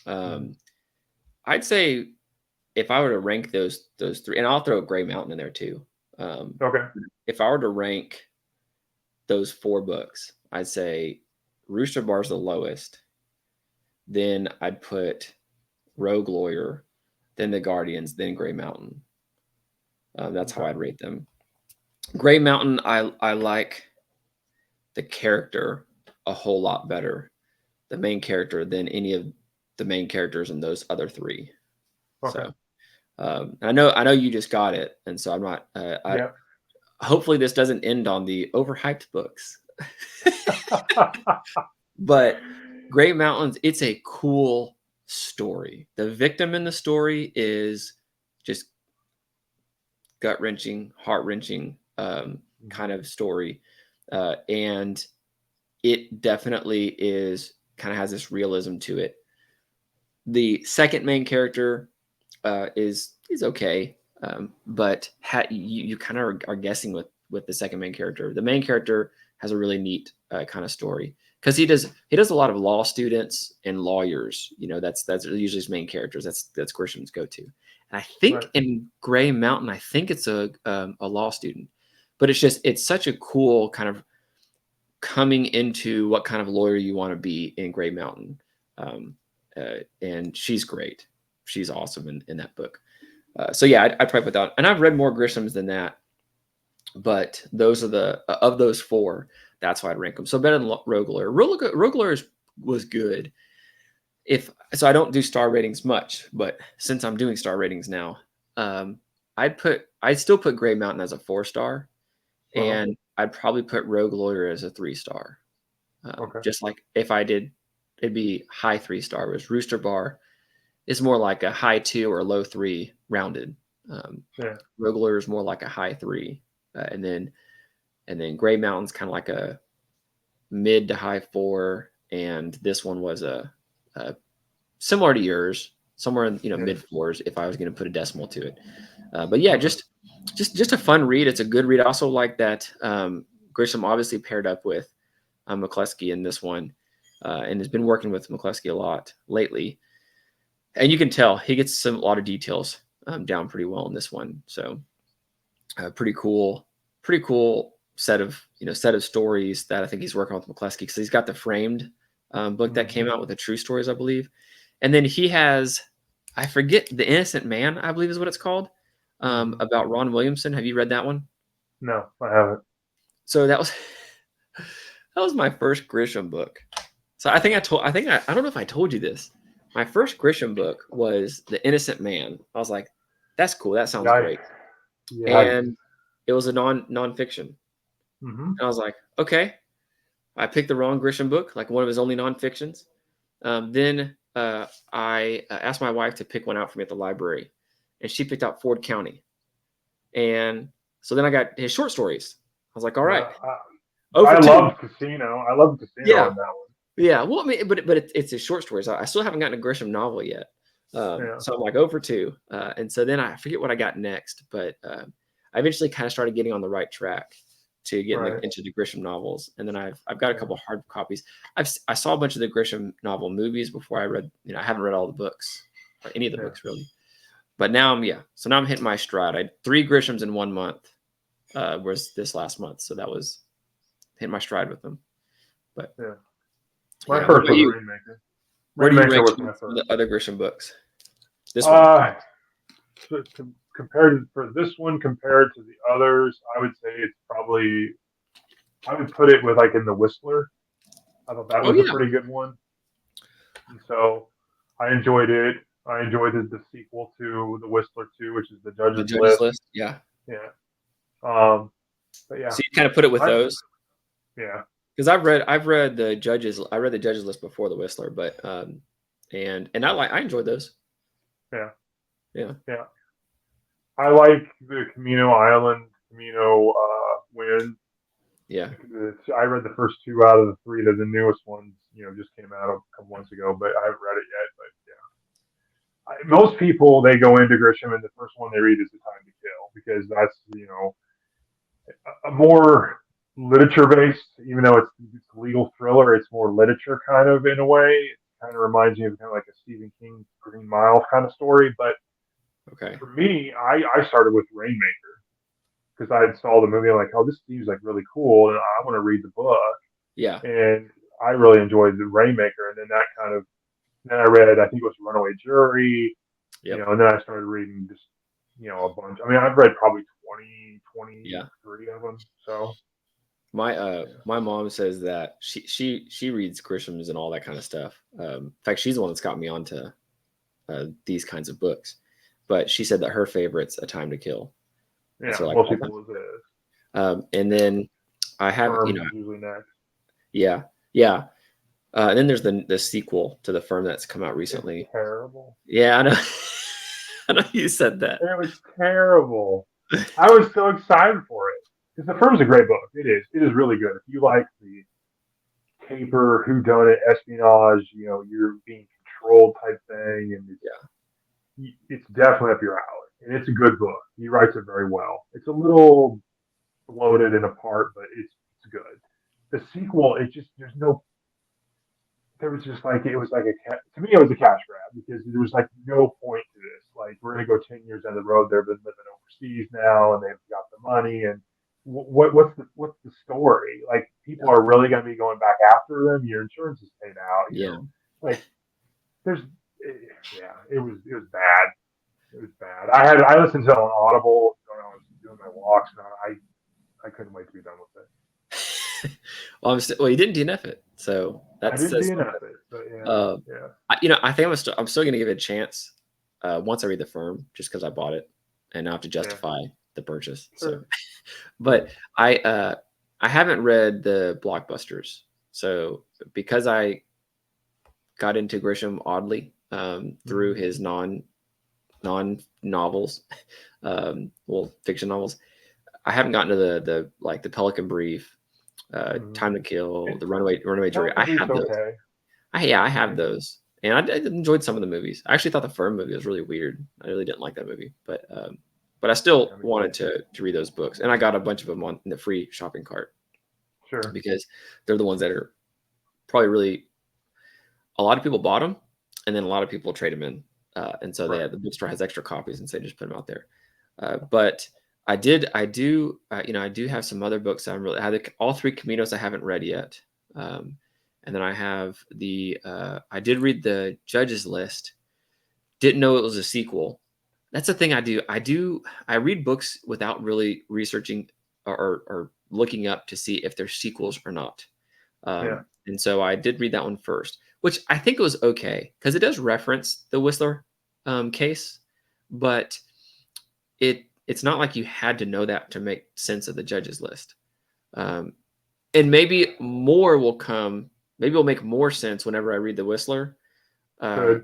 B: I'd say if I were to rank those 3, and I'll throw Gray Mountain in there too.
A: Okay.
B: If I were to rank those 4 books, I'd say Rooster Bar's the lowest. Then I'd put Rogue Lawyer, then The Guardians, then Gray Mountain. That's how I'd rate them. Gray Mountain, I like the character a whole lot better, the main character, than any of the main characters in those other 3.
A: Okay.
B: So I know you just got it, and so I'm not.
A: Yeah.
B: Hopefully, this doesn't end on the overhyped books. But Great Mountains, it's a cool story. The victim in the story is just gut wrenching, heart wrenching kind of story, and it definitely is kind of has this realism to it. The second main character is okay, but you kind of are guessing with the second main character. The main character has a really neat kind of story because he does a lot of law students and lawyers. That's usually his main characters. That's Grisham's go-to. And I think in Gray Mountain, I think it's a law student, but it's such a cool kind of coming into what kind of lawyer you want to be in Gray Mountain. And she's great. She's awesome in that book. So yeah, I'd probably put that on. And I've read more Grishams than that, but those are of those 4, that's why I'd rank them. So better than Rogue Lawyer. Rogue Lawyer was good. I don't do star ratings much, but since I'm doing star ratings now, I'd still put Gray Mountain as a 4-star, and I'd probably put Rogue Lawyer as a 3-star.
A: Okay.
B: Just like if I did, it'd be high 3-star. Whereas Rooster Bar is more like a high 2 or a low 3 rounded. Rogue Lawyer is more like a high 3, and then Gray Mountain's kind of like a mid to high 4, and this one was a similar to yours, somewhere in mid 4s if I was going to put a decimal to it. But yeah, just a fun read. It's a good read. I also like that Grisham obviously paired up with McCluskey in this one, and has been working with McCluskey a lot lately. And you can tell he gets a lot of details down pretty well in this one. So pretty cool set of stories that I think he's working with McCluskey, because he's got the framed book that came out with the true stories, I believe. And then he has, I forget, The Innocent Man, I believe is what it's called, about Ron Williamson. Have you read that one?
A: No, I haven't.
B: So that was my first Grisham book. So I don't know if I told you this. My first Grisham book was The Innocent Man. I was like, that's cool. That sounds great. And it was a nonfiction. And I was like, okay. I picked the wrong Grisham book, like one of his only nonfictions. Then I asked my wife to pick one out for me at the library, and she picked out Ford County. And so then I got his short stories. I was like, all right.
A: I love Casino. I love Casino on that one.
B: Yeah. Well, I mean, but it's his short stories. I still haven't gotten a Grisham novel yet. So I'm like 0 for 2. And so then I forget what I got next, but I eventually kind of started getting on the right track to get into the Grisham novels. And then I've got a couple of hard copies. I saw a bunch of the Grisham novel movies before I read, I haven't read all the books, or any of the books really. But now I'm hitting my stride. I had 3 Grishams in 1 month, was this last month. So that was hitting my stride with them. But
A: my first was Rainmaker.
B: Where do you rank the other Grisham books? This one.
A: For this one compared to the others, I would say it's probably, I would put it with like in The Whistler. I thought that was a pretty good one. And so I enjoyed it. I enjoyed the sequel to The Whistler 2, which is The Judge's List.
B: Yeah.
A: Yeah. But yeah.
B: So you kind of put it with those?
A: Yeah.
B: Because I've read the Judge's List before The Whistler, but and I enjoyed those.
A: Yeah.
B: Yeah.
A: Yeah. I like the Camino Island, Camino Wind.
B: Yeah.
A: I read the first 2 out of the 3. The newest ones, just came out a couple months ago, but I haven't read it yet. But yeah, most people, they go into Grisham and the first one they read is The Time to Kill, because that's a more literature based, even though it's a legal thriller, it's more literature kind of in a way. It kind of reminds me of kind of like a Stephen King Green Mile kind of story. But for me, I started with Rainmaker because I saw the movie. I'm like, oh, this seems like really cool, and I want to read the book.
B: Yeah.
A: And I really enjoyed the Rainmaker, and then then I read, I think it was Runaway Jury, and then I started reading just a bunch. I mean, I've read probably 23 of them. So
B: my mom says that she reads Grishams and all that kind of stuff. In fact, she's the one that's got me onto these kinds of books. But she said that her favorite's A Time to Kill.
A: Yeah, most people is.
B: And then I have
A: usually next.
B: Yeah, yeah. And then there's the sequel to The Firm that's come out recently.
A: It's terrible.
B: Yeah, I know. I know you said that.
A: It was terrible. I was so excited for it because The Firm's a great book. It is. It is really good. If you like the caper, whodunit, espionage, you're being controlled type thing, and it's definitely up your alley. And it's a good book. He writes it very well. It's a little bloated and apart, but it's good. The sequel, there was just like, it was like to me, it was a cash grab because there was like no point to this. Like, we're going to go 10 years down the road. They've been living overseas now and they've got the money. And what's the story? Like, people are really going to be going back after them. Your insurance is paid out. You know? Like, it was bad. It was bad. I listened to it on Audible when I was doing my walks, and I couldn't wait to be done with it.
B: Well, you didn't DNF it, so
A: I
B: that's
A: didn't
B: says
A: DNF
B: something.
A: it, but yeah,
B: Uh,
A: yeah,
B: I think I'm still going to give it a chance once I read the firm, just because I bought it, and now I have to
A: yeah,
B: justify the purchase. So,
A: sure,
B: but I haven't read the blockbusters, so because I got into Grisham oddly through
A: mm-hmm.
B: his non novels, well, fiction novels. I haven't gotten to the like the Pelican Brief,
A: Mm-hmm.
B: Time to Kill,
A: It,
B: the Runaway Jury.
A: Pelican
B: I
A: Brief's
B: have those.
A: okay.
B: I have
A: Yeah,
B: those, and I enjoyed some of the movies. I actually thought the Firm movie was really weird. I really didn't like that movie, but I
A: yeah,
B: still
A: me
B: wanted
A: too.
B: to read those books, and I got a bunch of them on in the free shopping cart
A: Sure,
B: because they're the ones that are probably really a lot of people bought them, and then a lot of people trade them in, and so
A: right.
B: the bookstore has extra copies, and so they just put them out there. But I do have some other books I have all three Caminos I haven't read yet, um, and then I have I did read the Judges List. Didn't know it was a sequel. That's the thing I do. I read books without really researching or looking up to see if they're sequels or not.
A: Yeah,
B: And so I did read that one first, which I think it was okay because it does reference the Whistler case, but it's not like you had to know that to make sense of the Judges List. Um, and maybe more will come. Maybe it'll make more sense whenever I read the Whistler. Uh,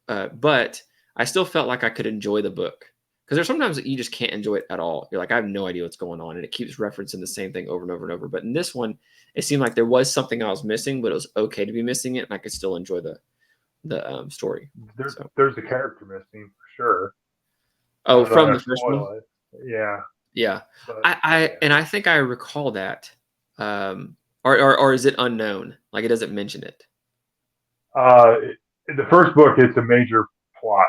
A: good.
B: but I still felt like I could enjoy the book because there's sometimes that you just can't enjoy it at all. You're like, I have no idea what's going on, and it keeps referencing the same thing over and over and over. But in this one, it seemed like there was something I was missing, but it was okay to be missing it, and I could still enjoy the story. So,
A: There's a character missing for sure. I
B: oh,
A: don't know
B: from
A: how
B: the
A: to
B: first one,
A: spoil it. Yeah,
B: yeah,
A: but
B: I
A: yeah.
B: and I think I recall that, or is it unknown? Like it doesn't mention it,
A: Uh, in the first book, it's a major plot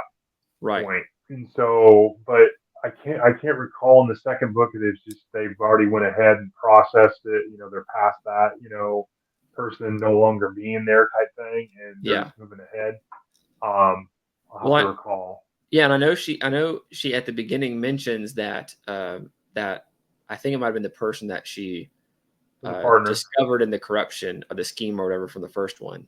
B: right?
A: point, and so, but I can't recall in the second book if it's just they've already went ahead and processed it. You know, they're past that. You know, person no longer being there type thing, and they're
B: Yeah.
A: just moving ahead. Um, I'll
B: Well,
A: have to recall
B: yeah, and I know she at the beginning mentions that that I think it might have been the person that she
A: the partner.
B: discovered in the corruption of the scheme or whatever from the first one.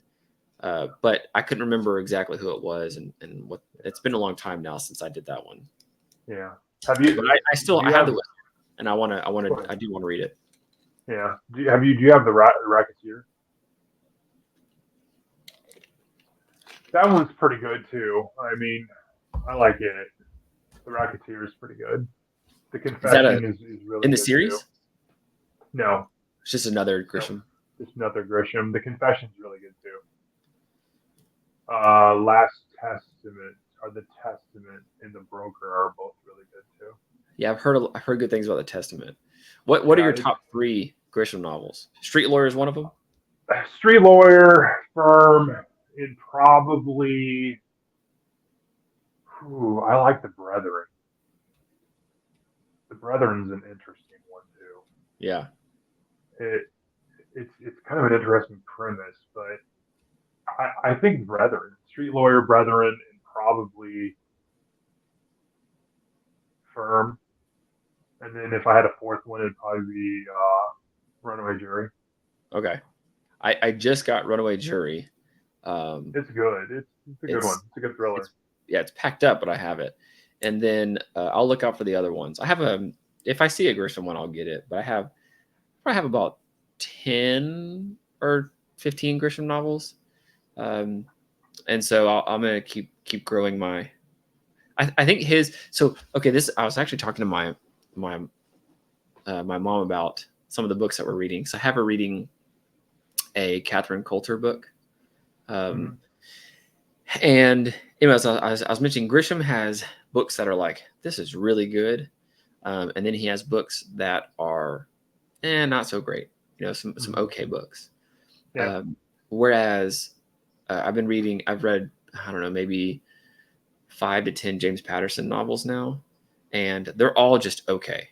B: But I couldn't remember exactly who it was and what. It's been a long time now since I did that one.
A: Yeah. Have
B: But
A: you? Do
B: I
A: you
B: have the
A: have?
B: list, and
A: Go ahead.
B: I do want to read it.
A: Yeah. Do you have the Racketeer? That one's pretty good too. I mean, I like it. The Racketeer is pretty good. The
B: Is that a
A: Confession is really
B: in the
A: good too.
B: series?
A: No,
B: It's just another
A: no,
B: Grisham.
A: it's another Grisham. The Confession's really good too. Last Testament or the Testament and the Broker are both really good too.
B: Yeah, I've heard good things about the Testament. What are
A: Yeah,
B: your top three Grisham novels? Street Lawyer is one of them.
A: Street Lawyer, Firm, and probably. Ooh, I like the Brethren. The Brethren's an interesting one too.
B: Yeah.
A: It it's kind of an interesting premise, but I think Brethren, Street Lawyer, Brethren, and probably Firm. And then if I had a fourth one, it'd probably be Runaway Jury.
B: Okay. I just got Runaway Jury. Um,
A: It's good. It's a good one.
B: it's
A: It's a good thriller.
B: it's yeah, it's packed up, but I have it. And then I'll look out for the other ones. I have a if I see a Grisham one, I'll get it. But I have about 10 or 15 Grisham novels, um, and so I'm gonna keep growing my. I think his so okay. This I was actually talking to my my mom about some of the books that we're reading. So I have her reading a Catherine Coulter book. Um,
A: Hmm.
B: and anyways, I was mentioning Grisham has books that are like, this is really good. And then he has books that are not so great, some
A: Hmm.
B: okay books.
A: Yeah.
B: Um, whereas I've read, I don't know, maybe 5 to 10 James Patterson novels now, and they're all just okay.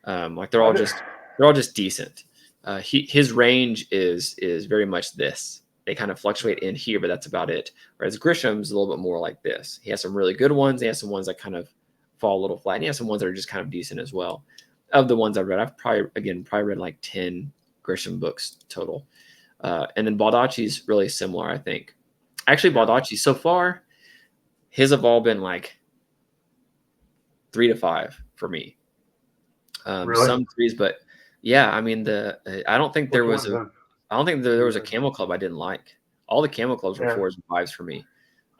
B: Like
A: I did,
B: they're all just decent. His range is very much this. They kind of fluctuate in here, but that's about it. Whereas Grisham's a little bit more like this. He has some really good ones. He has some ones that kind of fall a little flat. And he has some ones that are just kind of decent as well. Of the ones I've read, I've probably read like 10 Grisham Books total. And then Baldacci's really similar, I think. Actually, Baldacci, so far, his have all been like 3 to 5 for me.
A: Really?
B: Some 3s, but yeah, I mean I don't think there
A: Which
B: was
A: ones
B: a
A: have
B: I don't think there was a
A: you read?
B: Camel Club I didn't like. All the Camel Clubs were
A: Yeah.
B: 4s and 5s for me.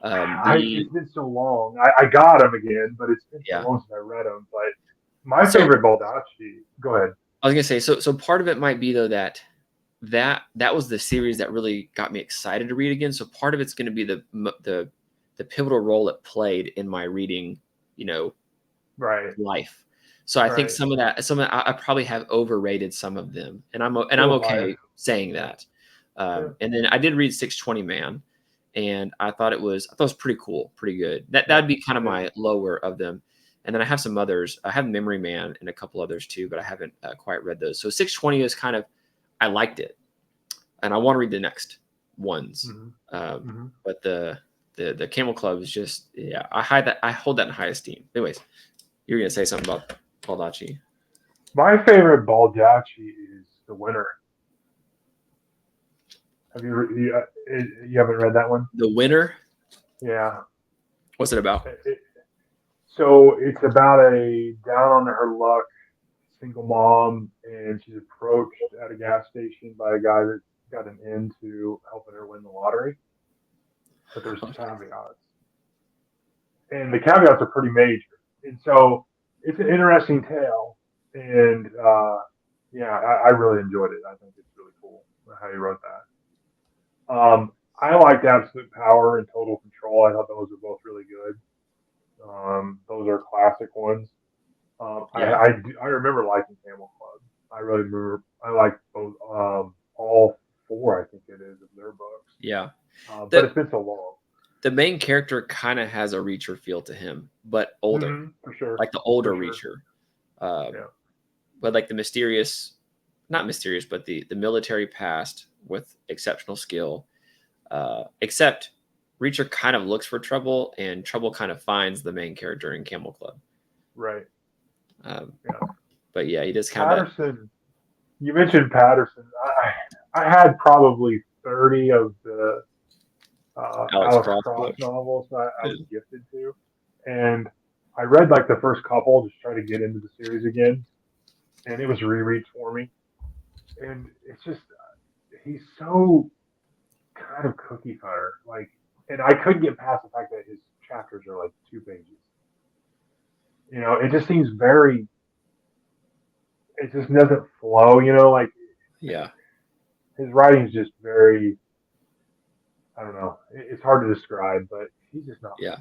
B: The
A: It's been so long. I got them again, but it's been so
B: Yeah.
A: long since I read them. But my
B: So
A: favorite Baldacci. Go ahead.
B: I was gonna say, so part of it might be though that was the series that really got me excited to read again. So part of it's going to be the pivotal role it played in my reading,
A: Right.
B: life. So I think
A: Right.
B: I probably have overrated some of them, and I'm
A: So have I.
B: okay saying
A: Yeah.
B: that.
A: Yeah.
B: And then I did read 620 Man, and I thought it was pretty cool, pretty good.
A: Yeah.
B: That'd be kind of my lower of them. And then I have some others. I have Memory Man and a couple others too, but I haven't quite read those. So 620 is kind of, I liked it, and I want to read the next ones. But the Camel Club is just, yeah, I hold that in high esteem. Anyways, you're gonna say something about Baldacci.
A: My favorite Baldacci is The Winner. Have you haven't read that one?
B: The Winner.
A: Yeah.
B: What's it about?
A: So it's about a down on her luck single mom, and she's approached at a gas station by a guy that got an into helping her win the lottery. But there's caveats, and the caveats are pretty major. And so it's an interesting tale, and yeah, I really enjoyed it. I think it's really cool how you wrote that. I liked Absolute Power and Total Control. I thought those were both really good. Those are classic ones.
B: Yeah.
A: I remember liking Camel Club. I really remember. I liked both, all 4. I think it is of their books.
B: Yeah.
A: But it's been so long.
B: The main character kind of has a Reacher feel to him, but older,
A: For sure.
B: like the older
A: For
B: Reacher.
A: Yeah.
B: But like the mysterious, not mysterious, but the military past with exceptional skill. Except Reacher kind of looks for trouble, and trouble kind of finds the main character in Camel Club.
A: Right.
B: Yeah.
A: But
B: yeah, he does kind of
A: Patterson. You mentioned Patterson. I had probably 30 of the
B: Alex
A: Alex
B: Cross
A: Cross
B: book.
A: novels that I was gifted to, and I read like the first couple, just try to get into the series again, and it was rereads for me, and it's just he's so kind of cookie cutter, like, and I couldn't get past the fact that his chapters are like 2 pages. It just seems very. It just doesn't flow, like.
B: Yeah.
A: His writing's just very. I don't know. It's hard to describe, but he's just not.
B: Yeah.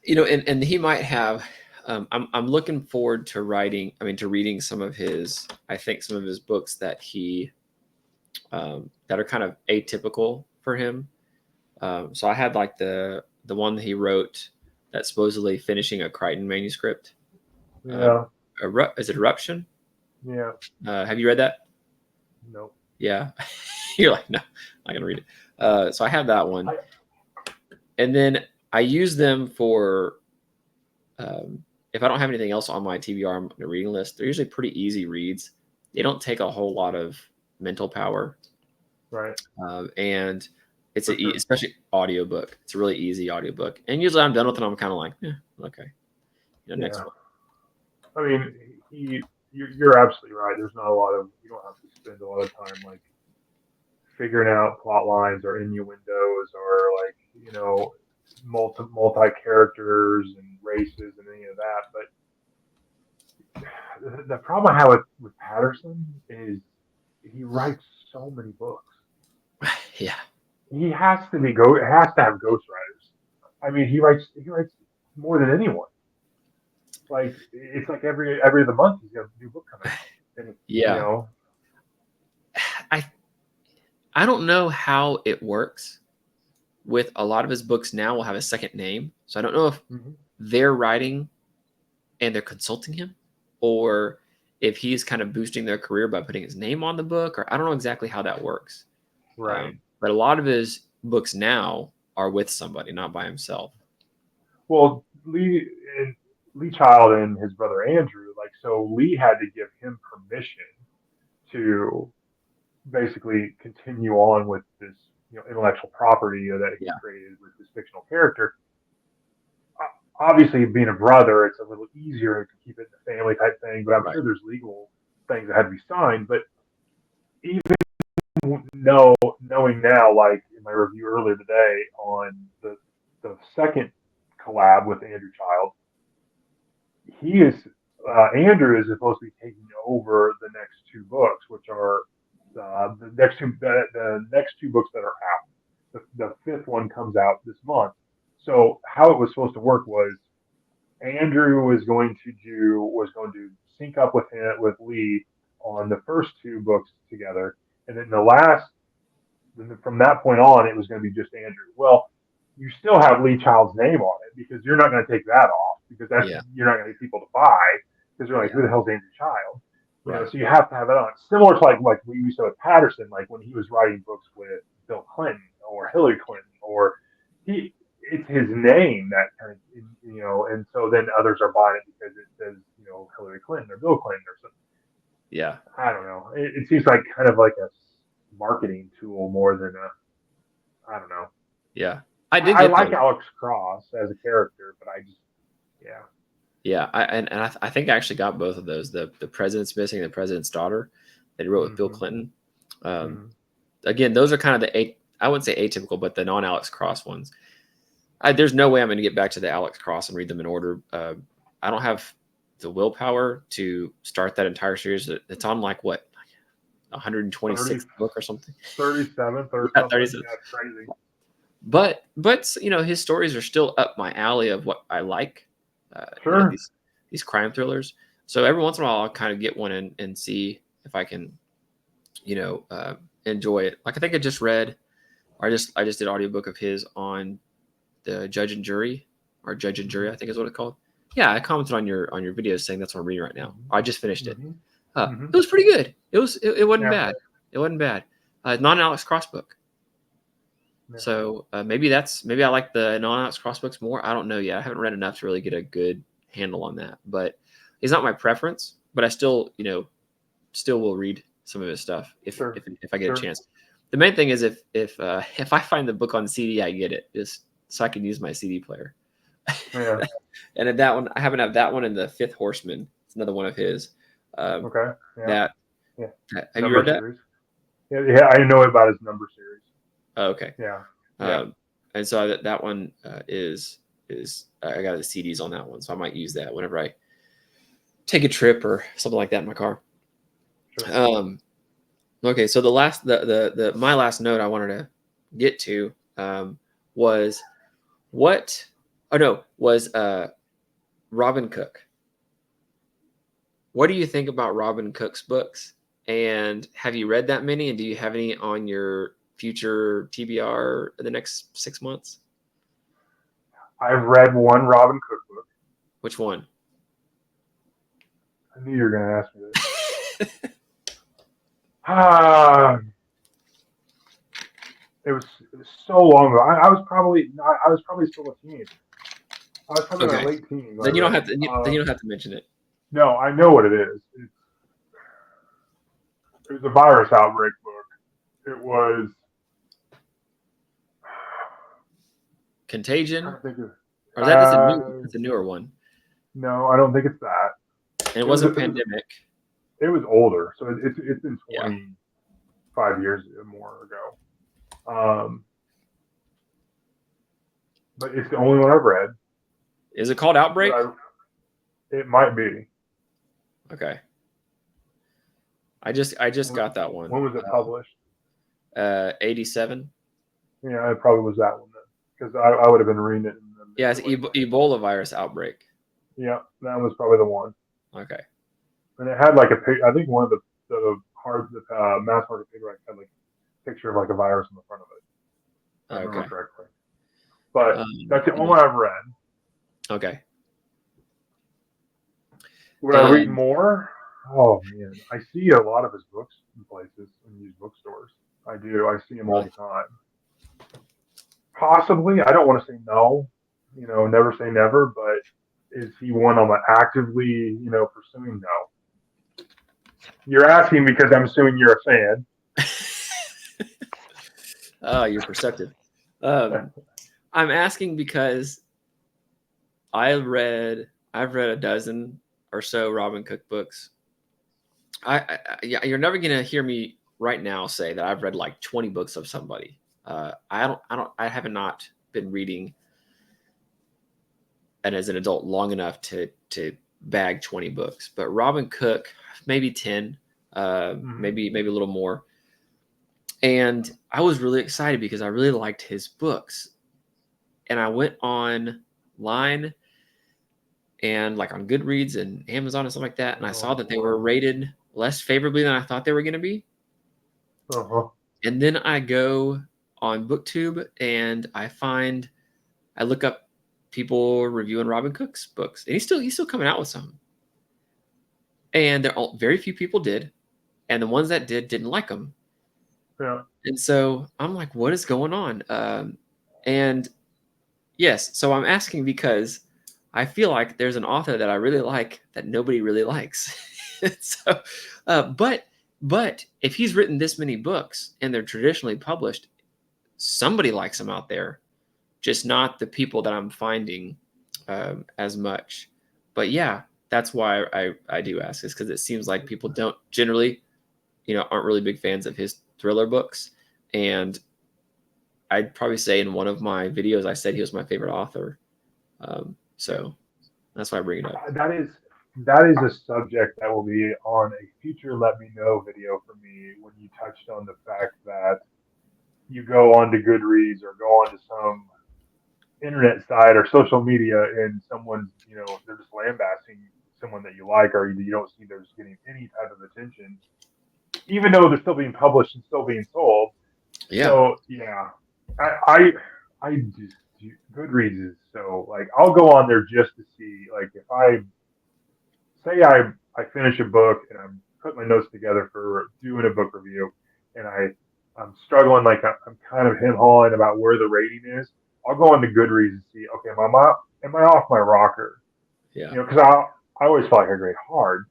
B: And he might have. I'm looking forward to reading some of his. I think some of his books that he, that are kind of atypical for him. So I had like the one that he wrote that's supposedly finishing a Crichton manuscript.
A: Yeah.
B: Is it Eruption?
A: Yeah.
B: Have you read that?
A: No.
B: Yeah. You're like, no, I'm not gonna read it. So I have that one, and then I use them for if I don't have anything else on my TBR on the reading list. They're usually pretty easy reads. They don't take a whole lot of mental power,
A: Right.
B: and it's especially audiobook. It's a really easy audiobook, and usually I'm done with it. I'm kind of like, okay, next one.
A: I mean, you're absolutely right. There's not a lot of, you don't have to spend a lot of time like figuring out plot lines or innuendos or like, multi characters and races and any of that. But the problem I have with Patterson is he writes so many books.
B: Yeah.
A: He has to have ghostwriters. I mean, he writes more than anyone. Like, it's like every other month he's got a new book coming out. And,
B: yeah. I don't know how it works with a lot of his books now will have a second name. So I don't know if they're writing and they're consulting him, or if he's kind of boosting their career by putting his name on the book, or I don't know exactly how that works.
A: Right.
B: But a lot of his books now are with somebody, not by himself.
A: Well, Lee Child and his brother Andrew, so Lee had to give him permission to basically continue on with this, intellectual property that he
B: Yeah.
A: created with this fictional character. Obviously, being a brother, it's a little easier to keep it in the family type thing, but I'm
B: Right.
A: sure there's legal things that had to be signed. But even knowing now, like in my review earlier today on the second collab with Andrew Child, he is Andrew is supposed to be taking over the next two books, which are the next two books that are out. The fifth one comes out this month. So how it was supposed to work was Andrew was going to sync up with Lee on the first two books together, and then from that point on, it was going to be just Andrew. Well, you still have Lee Child's name on it because you're not going to take that off because
B: Yeah.
A: you're not going to get people to buy because they're like,
B: Yeah.
A: who the hell's Andrew Child?
B: Right.
A: So you have to have it on. Similar to like we used to with Patterson, like when he was writing books with Bill Clinton or Hillary Clinton, or it's his name that kind of, and so then others are buying it because it says, Hillary Clinton or Bill Clinton or something.
B: Yeah.
A: I don't know. It seems like kind of like a marketing tool more than I don't know.
B: Yeah. I did
A: I
B: get
A: like
B: those.
A: Alex Cross as a character, but yeah.
B: Yeah. I think I actually got both of those. The President's Missing and the President's Daughter that he wrote with Bill Clinton. Again, those are kind of I wouldn't say atypical, but the non-Alex Cross ones. There's no way I'm going to get back to the Alex Cross and read them in order. I don't have the willpower to start that entire series. It's on like what, 126th book or something.
A: 37th or
B: Yeah,
A: something.
B: 37th.
A: That's crazy.
B: But his stories are still up my alley of what I like.
A: Sure.
B: These crime thrillers. So every once in a while, I'll kind of get one and see if I can, enjoy it. Like I think I just read, or I just did an audiobook of his on the Judge and Jury, or Judge and Jury, I think is what it's called. Yeah, I commented on your video saying that's what I'm reading right now. I just finished it. It was pretty good. It wasn't bad. It wasn't bad. Not an Alex Cross book. Yeah. So maybe I like the non-Alex Cross books more. I don't know yet. I haven't read enough to really get a good handle on that. But it's not my preference. But I still, still will read some of his stuff if I get a chance. The main thing is if I find the book on CD, I get it, just so I can use my CD player.
A: Yeah.
B: And at that one, I haven't had that one in the Fifth Horseman. It's another one of his.
A: Okay. Yeah.
B: Have you read that?
A: Series. Yeah, I know about his number series.
B: Oh, okay.
A: Yeah.
B: And so that one is I got the CDs on that one, so I might use that whenever I take a trip or something like that in my car. Sure. Okay, so my last note I wanted to get to was Robin Cook. What do you think about Robin Cook's books? And have you read that many? And do you have any on your future TBR in the next 6 months?
A: I've read one Robin Cook book.
B: Which one?
A: I knew you were going to ask me this. It was so long ago. I was probably still a teenager. I was probably in my late teens.
B: Then you don't have to. Then you don't have to mention it.
A: No, I know what it is. It was a virus outbreak book. It was
B: Contagion.
A: Or
B: that's a newer one.
A: No, I don't think it's that.
B: And it wasn't pandemic.
A: It was older, so it's been 25 years or more ago. But it's the only one I've read.
B: Is it called Outbreak?
A: It might be.
B: Okay. I just got that one.
A: When was it published?
B: 87.
A: Yeah, it probably was that one then, because I would have been reading it.
B: Yeah, it's Ebola virus outbreak.
A: Yeah, that was probably the one.
B: Okay.
A: And it had like I think one of the mass market paperback had like a picture of like a virus on the front of it. If I remember correctly. But that's the only one I've read.
B: Okay.
A: Would I read more? Oh man, I see a lot of his books in places in these bookstores. I do. I see him all the time. Possibly. I don't want to say no. Never say never. But is he one I'm actively, pursuing? No. You're asking because I'm assuming you're a fan.
B: Oh, you're perceptive. Um, I'm asking because I've read a dozen or so Robin Cook books. Yeah, you're never gonna hear me right now say that I've read like 20 books of somebody. I have not been reading, and as an adult, long enough to bag 20 books. But Robin Cook, maybe 10,
A: Mm-hmm.
B: maybe a little more. And I was really excited because I really liked his books. And I went online and like on Goodreads and Amazon and stuff like that, and I saw
A: Oh
B: that they were
A: boy.
B: rated less favorably than I thought they were going to be.
A: Uh-huh.
B: And then I go on BookTube and I look up people reviewing Robin Cook's books, and he's still coming out with some. And very few people did, and the ones that didn't like them.
A: Yeah.
B: And so I'm like, what is going on? And yes, so I'm asking because I feel like there's an author that I really like that nobody really likes. so, but if he's written this many books and they're traditionally published, somebody likes him out there, just not the people that I'm finding as much. But yeah, that's why I do ask this, because it seems like people don't generally, aren't really big fans of his thriller books. And I'd probably say in one of my videos, I said he was my favorite author.
A: Yeah.
B: So that's why I bring it up.
A: That is a subject that will be on a future Let Me Know video for me when you touched on the fact that you go onto Goodreads or go onto some internet site or social media and someone's, they're just lambasting someone that you like or you don't see they're just getting any type of attention, even though they're still being published and still being sold.
B: Yeah.
A: So yeah, I just Goodreads is so like I'll go on there just to see like if I say I finish a book and I'm putting my notes together for doing a book review and I'm struggling like I'm kind of hem hawing about where the rating is. I'll go into Goodreads and see okay am I off my rocker?
B: Yeah.
A: Because I always felt like I grade hard.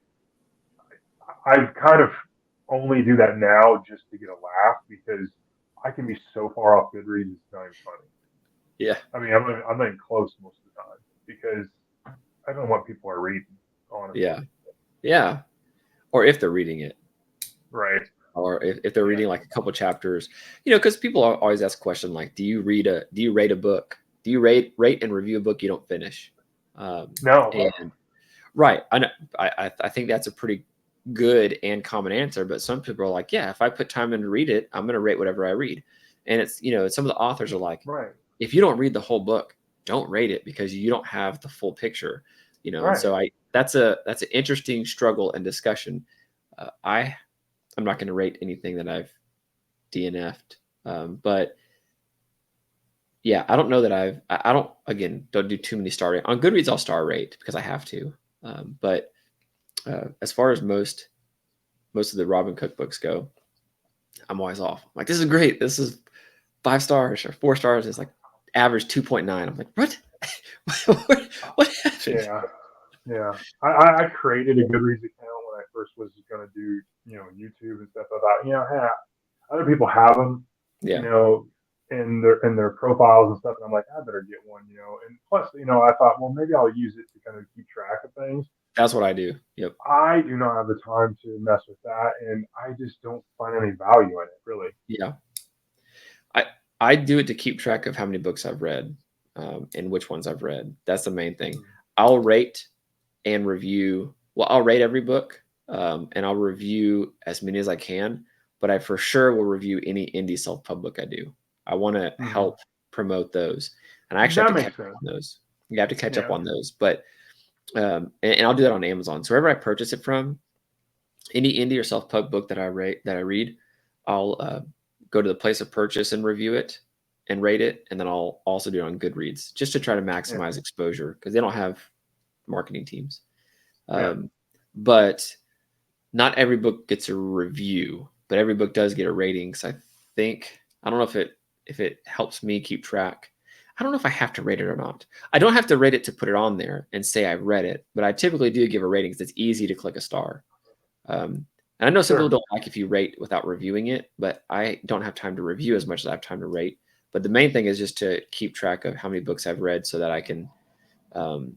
A: I kind of only do that now just to get a laugh because I can be so far off Goodreads it's not even funny.
B: Yeah.
A: I mean I'm not even close most of the time because I don't know what people are reading honestly.
B: Yeah. Yeah. Or if they're reading it,
A: Right.
B: or if they're
A: Yeah.
B: reading like a couple chapters, because people always ask a question like, do you rate a book? Do you rate and review a book you don't finish?
A: No.
B: And right. I know. I think that's a pretty good and common answer. But some people are like, yeah, if I put time in to read it, I'm going to rate whatever I read. And it's, some of the authors are like,
A: Right.
B: if you don't read the whole book, don't rate it because you don't have the full picture, And
A: Right.
B: so that's an interesting struggle and discussion. I'm not going to rate anything that I've DNF'd, but yeah, I don't know that I don't, again, don't do too many star rate on Goodreads. I'll star rate because I have to, but as far as most of the Robin Cook books go, I'm always off. I'm like, this is great. This is 5 stars or 4 stars. It's like average 2.9. I'm like, what? what happened?
A: Yeah. Yeah. I created a Goodreads account when I first was going to do, YouTube and stuff. I thought, hey, other people have them, you
B: Yeah,
A: know, in their profiles and stuff. And I'm like, I better get one. And plus, I thought, well, maybe I'll use it to kind of keep track of things.
B: that's what I do. Yep.
A: I do not have the time to mess with that, and I just don't find any value in it, really.
B: Yeah. I I do it to keep track of how many books I've read, and which ones I've read. That's the main thing.
A: Mm.
B: I'll rate and review. Well, I'll rate every book, and I'll review as many as I can. But I for sure will review any indie self-pub book I do. I want to
A: Mm-hmm.
B: help promote those, and I actually have
A: That
B: to catch
A: makes
B: up
A: sense.
B: on those. You have to catch up
A: Yeah.
B: on those, but and I'll do that on Amazon. So wherever I purchase it from, any indie or self-pub book that I read, I'll go to the place of purchase and review it and rate it, and then I'll also do it on Goodreads just to try to
A: Yeah.
B: maximize exposure because they don't have marketing teams.
A: Yeah.
B: Um, but not every book gets a review, but every book does get a rating. So I don't know if it helps me keep track. I don't know if I have to rate it or not. I don't have to rate it to put it on there and say I've read it, but I typically do give a rating because it's easy to click a star. Um, And I know some
A: Sure.
B: people don't like if you rate without reviewing it, but I don't have time to review as much as I have time to rate. But the main thing is just to keep track of how many books I've read so that I can um,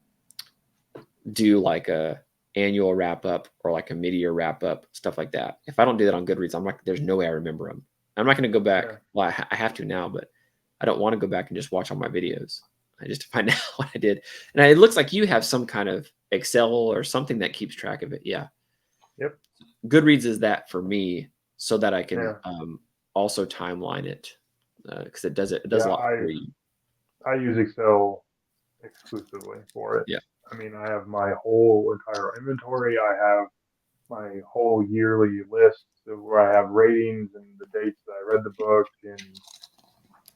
B: do like a annual wrap up or like a mid-year wrap up, stuff like that. If I don't do that on Goodreads, I'm like, there's no way I remember them. I'm not going to go back.
A: Yeah.
B: Well, I have to now, but I don't want to go back and just watch all my videos. I just to find out what I did. And it looks like you have some kind of Excel or something that keeps track of it. Yeah.
A: Yep.
B: Goodreads is that for me so that I can
A: Yeah.
B: also timeline it because it does
A: Yeah.
B: a lot for you.
A: I use Excel exclusively for it.
B: Yeah.
A: I mean, I have my whole entire inventory. I have my whole yearly list of where I have ratings and the dates that I read the book, and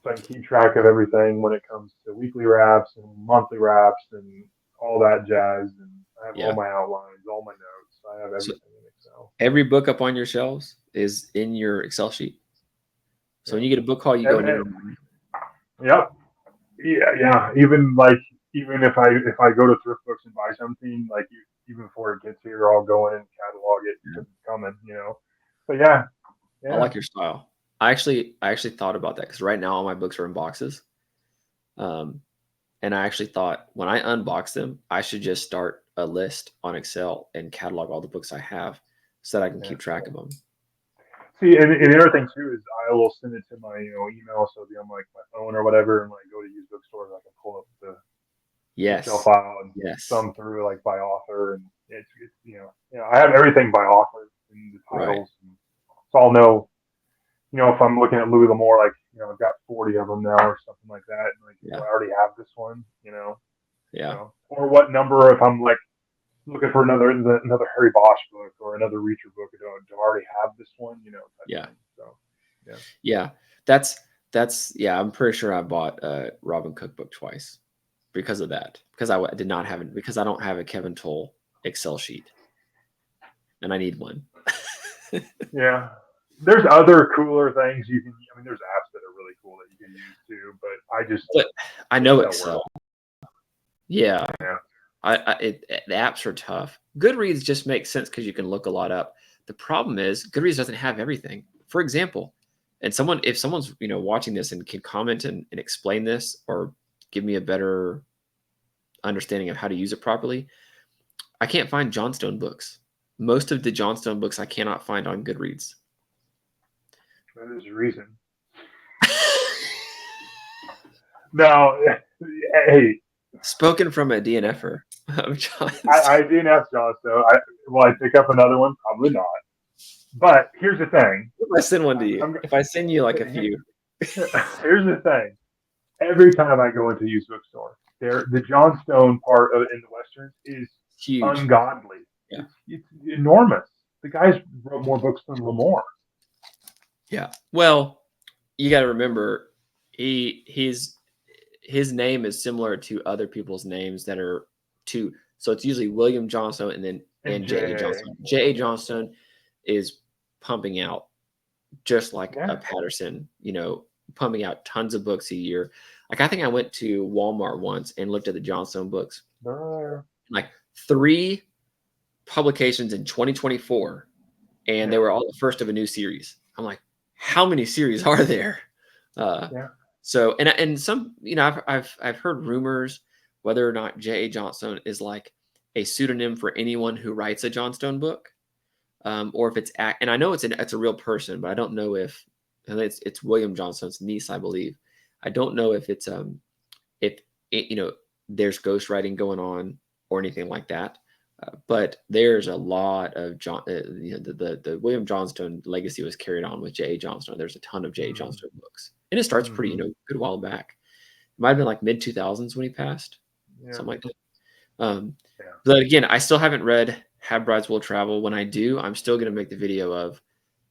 A: so I can keep track of everything when it comes to weekly wraps and monthly wraps and all that jazz. And I have all
B: Yeah.
A: my outlines, all my notes. I have
B: So
A: everything in Excel.
B: every book up on your shelves is in your Excel sheet. So when
A: Yep.
B: you get a book call, you go in there.
A: Yep. Yeah. Yeah. Even if I go to thrift books and buy something, like even before it gets here, I'll go in and catalog it because it's coming. But yeah.
B: I
A: Yeah.
B: like your style. I actually thought about that because right now all my books are in boxes. And I actually thought when I unbox them, I should just start a list on Excel and catalog all the books I have so that I can
A: Yeah.
B: keep track of them.
A: See, and the other thing too is I will send it to my email, so it'll be on like my phone or whatever, and when I go to use bookstores, I can pull up the Excel
B: Yes.
A: file and
B: Yes.
A: thumb through like by author, and it's I have everything by author and the
B: Right.
A: titles, and so I'll know if I'm looking at Louis L'Amour, like I've got 40 of them now or something like that, and like
B: Yeah.
A: I already have this one,
B: Yeah.
A: or what number if I'm like looking for another Harry Bosch book or another Reacher book, do I already have this one, type
B: Yeah.
A: thing. So yeah.
B: Yeah. That's yeah, I'm pretty sure I bought Robin Cook book twice because of that. Because I did not have it because I don't have a Kevin Toll Excel sheet. And I need one.
A: Yeah. There's other cooler things you can. I mean, there's apps that are really cool that you can use too, but
B: But I know
A: Excel
B: Excel. Yeah.
A: Yeah.
B: The apps are tough. Goodreads just makes sense because you can look a lot up. The problem is Goodreads doesn't have everything. For example, and if someone's watching this and can comment and explain this or give me a better understanding of how to use it properly, I can't find Johnstone books. Most of the Johnstone books I cannot find on Goodreads.
A: That is a reason. No, hey,
B: Spoken from a DNFer of Johnstone.
A: I DNF Johnstone. Will I pick up another one? Probably not. But here's the thing.
B: If I send one to you, if I send you like a few.
A: Here's the thing. Every time I go into a used bookstore, the Johnstone part in the Westerns is
B: Huge.
A: ungodly.
B: Yeah.
A: It's enormous. The guy's wrote more books than L'Amour.
B: Yeah. Well, you got to remember, his name is similar to other people's names that are two. So it's usually William Johnstone and J.A. Johnstone. J.A. Johnstone is pumping out just like a Patterson, pumping out tons of books a year. Like I think I went to Walmart once and looked at the Johnstone books. Like 3 publications in 2024, and they were all the first of a new series. I'm like, how many series are there? So and some I've heard rumors whether or not J.A. Johnstone is like a pseudonym for anyone who writes a Johnstone book, or if it's and I know it's a real person, but I don't know if it's William Johnstone's niece, I believe. I don't know if it's if there's ghostwriting going on or anything like that. But there's a lot of the William Johnstone legacy was carried on with J.A. Johnstone. There's a ton of J.A. Johnstone books, and it starts pretty good while back. It might have been like mid 2000s when he passed, something like that. But again, I still haven't read Have Brides Will Travel. When I do, I'm still going to make the video of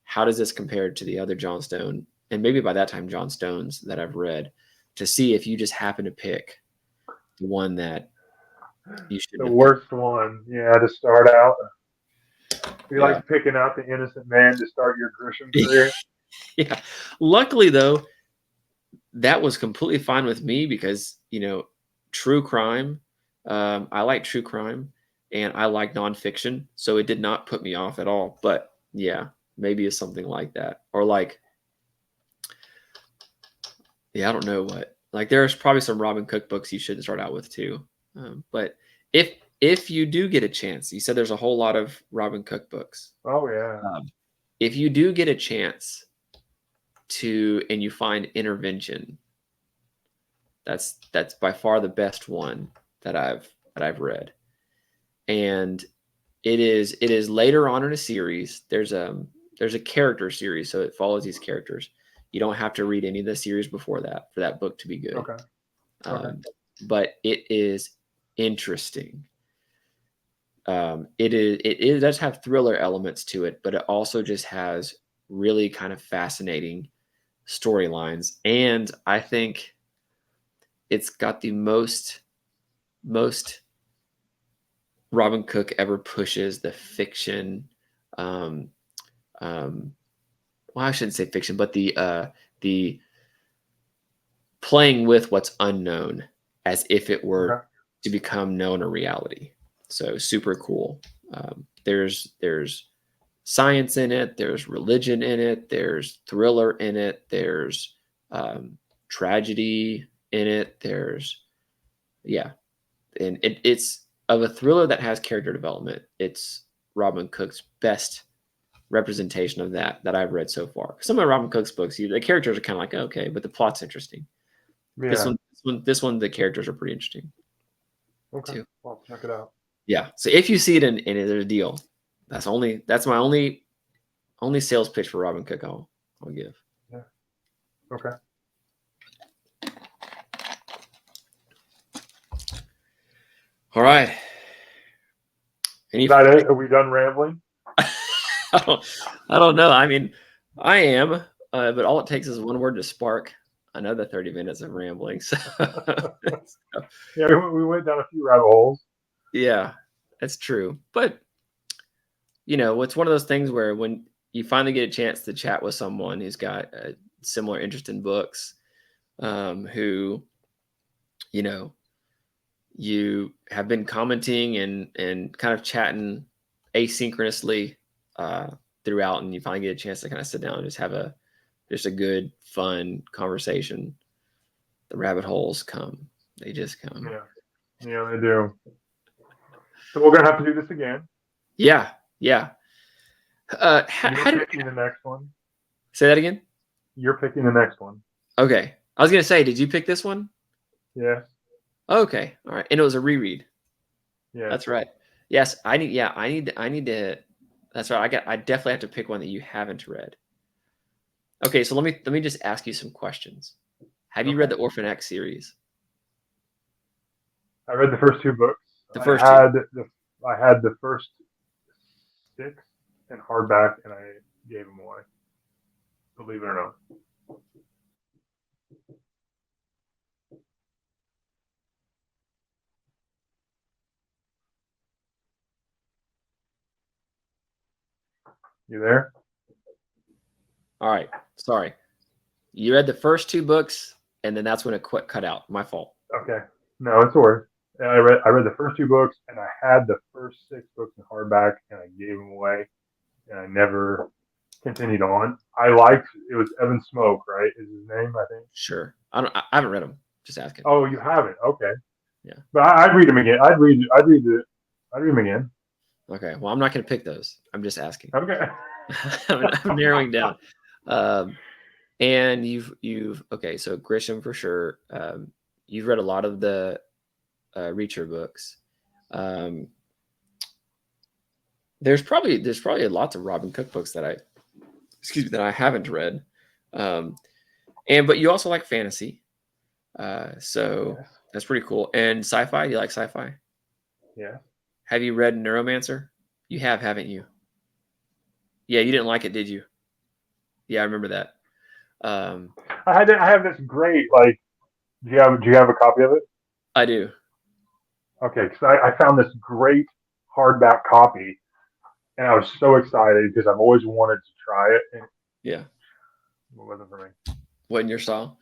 B: how does this compare to the other Johnstone, and maybe by that time Johnstones that I've read, to see if you just happen to pick the one that you should.
A: The worst one, to start out. You like picking out the innocent man to start your Grisham career.
B: Yeah. Luckily, though, that was completely fine with me because true crime. I like true crime and I like nonfiction, so it did not put me off at all. But Yeah, maybe it's something like that, or like, yeah, I don't know what. Like, there's probably some Robin Cook books you should start out with too. But if you do get a chance, you said there's a whole lot of Robin Cook books.
A: Oh yeah.
B: If you do get a chance and you find Intervention, that's by far the best one that I've read, and it is later on in a series. There's a character series, so it follows these characters. You don't have to read any of the series before that for that book to be good.
A: Okay. Okay.
B: But it is interesting. It does have thriller elements to it, but it also just has really kind of fascinating storylines, and I think it's got the most Robin Cook ever pushes the fiction. Um, well, I shouldn't say fiction, but the playing with what's unknown as if it were
A: Okay.
B: to become known or reality. So super cool. There's science in it. There's religion in it. There's thriller in it. There's tragedy in it. There's yeah, and it's of a thriller that has character development. It's Robin Cook's best representation of that I've read so far. Some of Robin Cook's books, the characters are kind of like okay, but the plot's interesting. This
A: Yeah.
B: one, the characters are pretty interesting
A: Okay.
B: too.
A: Well, check it out.
B: Yeah. So if you see it in there's a deal, that's my only sales pitch for Robin Cook I'll give.
A: Yeah. Okay.
B: All right.
A: Is that it? Are we done rambling?
B: I don't know. I mean, I am, but all it takes is one word to spark another 30 minutes of rambling. So,
A: Yeah, we went down a few rabbit holes.
B: yeah, that's true. But, it's one of those things where when you finally get a chance to chat with someone who's got a similar interest in books, who, you have been commenting and kind of chatting asynchronously throughout, and you finally get a chance to kind of sit down and just have a good fun conversation. The rabbit holes come. They just come.
A: Yeah, they do. So we're gonna have to do this again.
B: Yeah.
A: You're picking the next one.
B: Say that again?
A: You're picking the next one.
B: Okay. I was gonna say, did you pick this one?
A: Yeah.
B: Okay. All right. And it was a reread.
A: Yeah.
B: That's right. Yes, I need to. That's right. I definitely have to pick one that you haven't read. Okay, so let me just ask you some questions. Have you read the Orphan X series?
A: I read the first two books.
B: The first
A: I had the first 6 in hardback, and I gave them away. Believe it or not. You there?
B: All right. Sorry. You read the first 2 books, and then that's when it cut out. My fault.
A: Okay. No, it's worth. I read the first 2 books, and I had the first 6 books in hardback, and I gave them away, and I never continued on. It was Evan Smoke, right? Is his name? I think.
B: Sure. I haven't read them. Just asking.
A: Oh, you haven't? Okay.
B: Yeah.
A: But I'd read them again. I'd read them again.
B: Okay. Well, I'm not going to pick those. I'm just asking.
A: Okay.
B: I'm narrowing down. And you've okay. So Grisham for sure. You've read a lot of the Reacher books. There's probably lots of Robin Cook books that I haven't read. But you also like fantasy. So
A: Yeah.
B: that's pretty cool. And sci-fi, you like sci-fi?
A: Yeah.
B: Have you read Neuromancer? You have, haven't you? Yeah, you didn't like it, did you? Yeah, I remember that.
A: I have this great do you have a copy of it?
B: I do.
A: Okay, because I found this great hardback copy, and I was so excited because I've always wanted to try it, and
B: Yeah.
A: it wasn't for me.
B: Wasn't your style?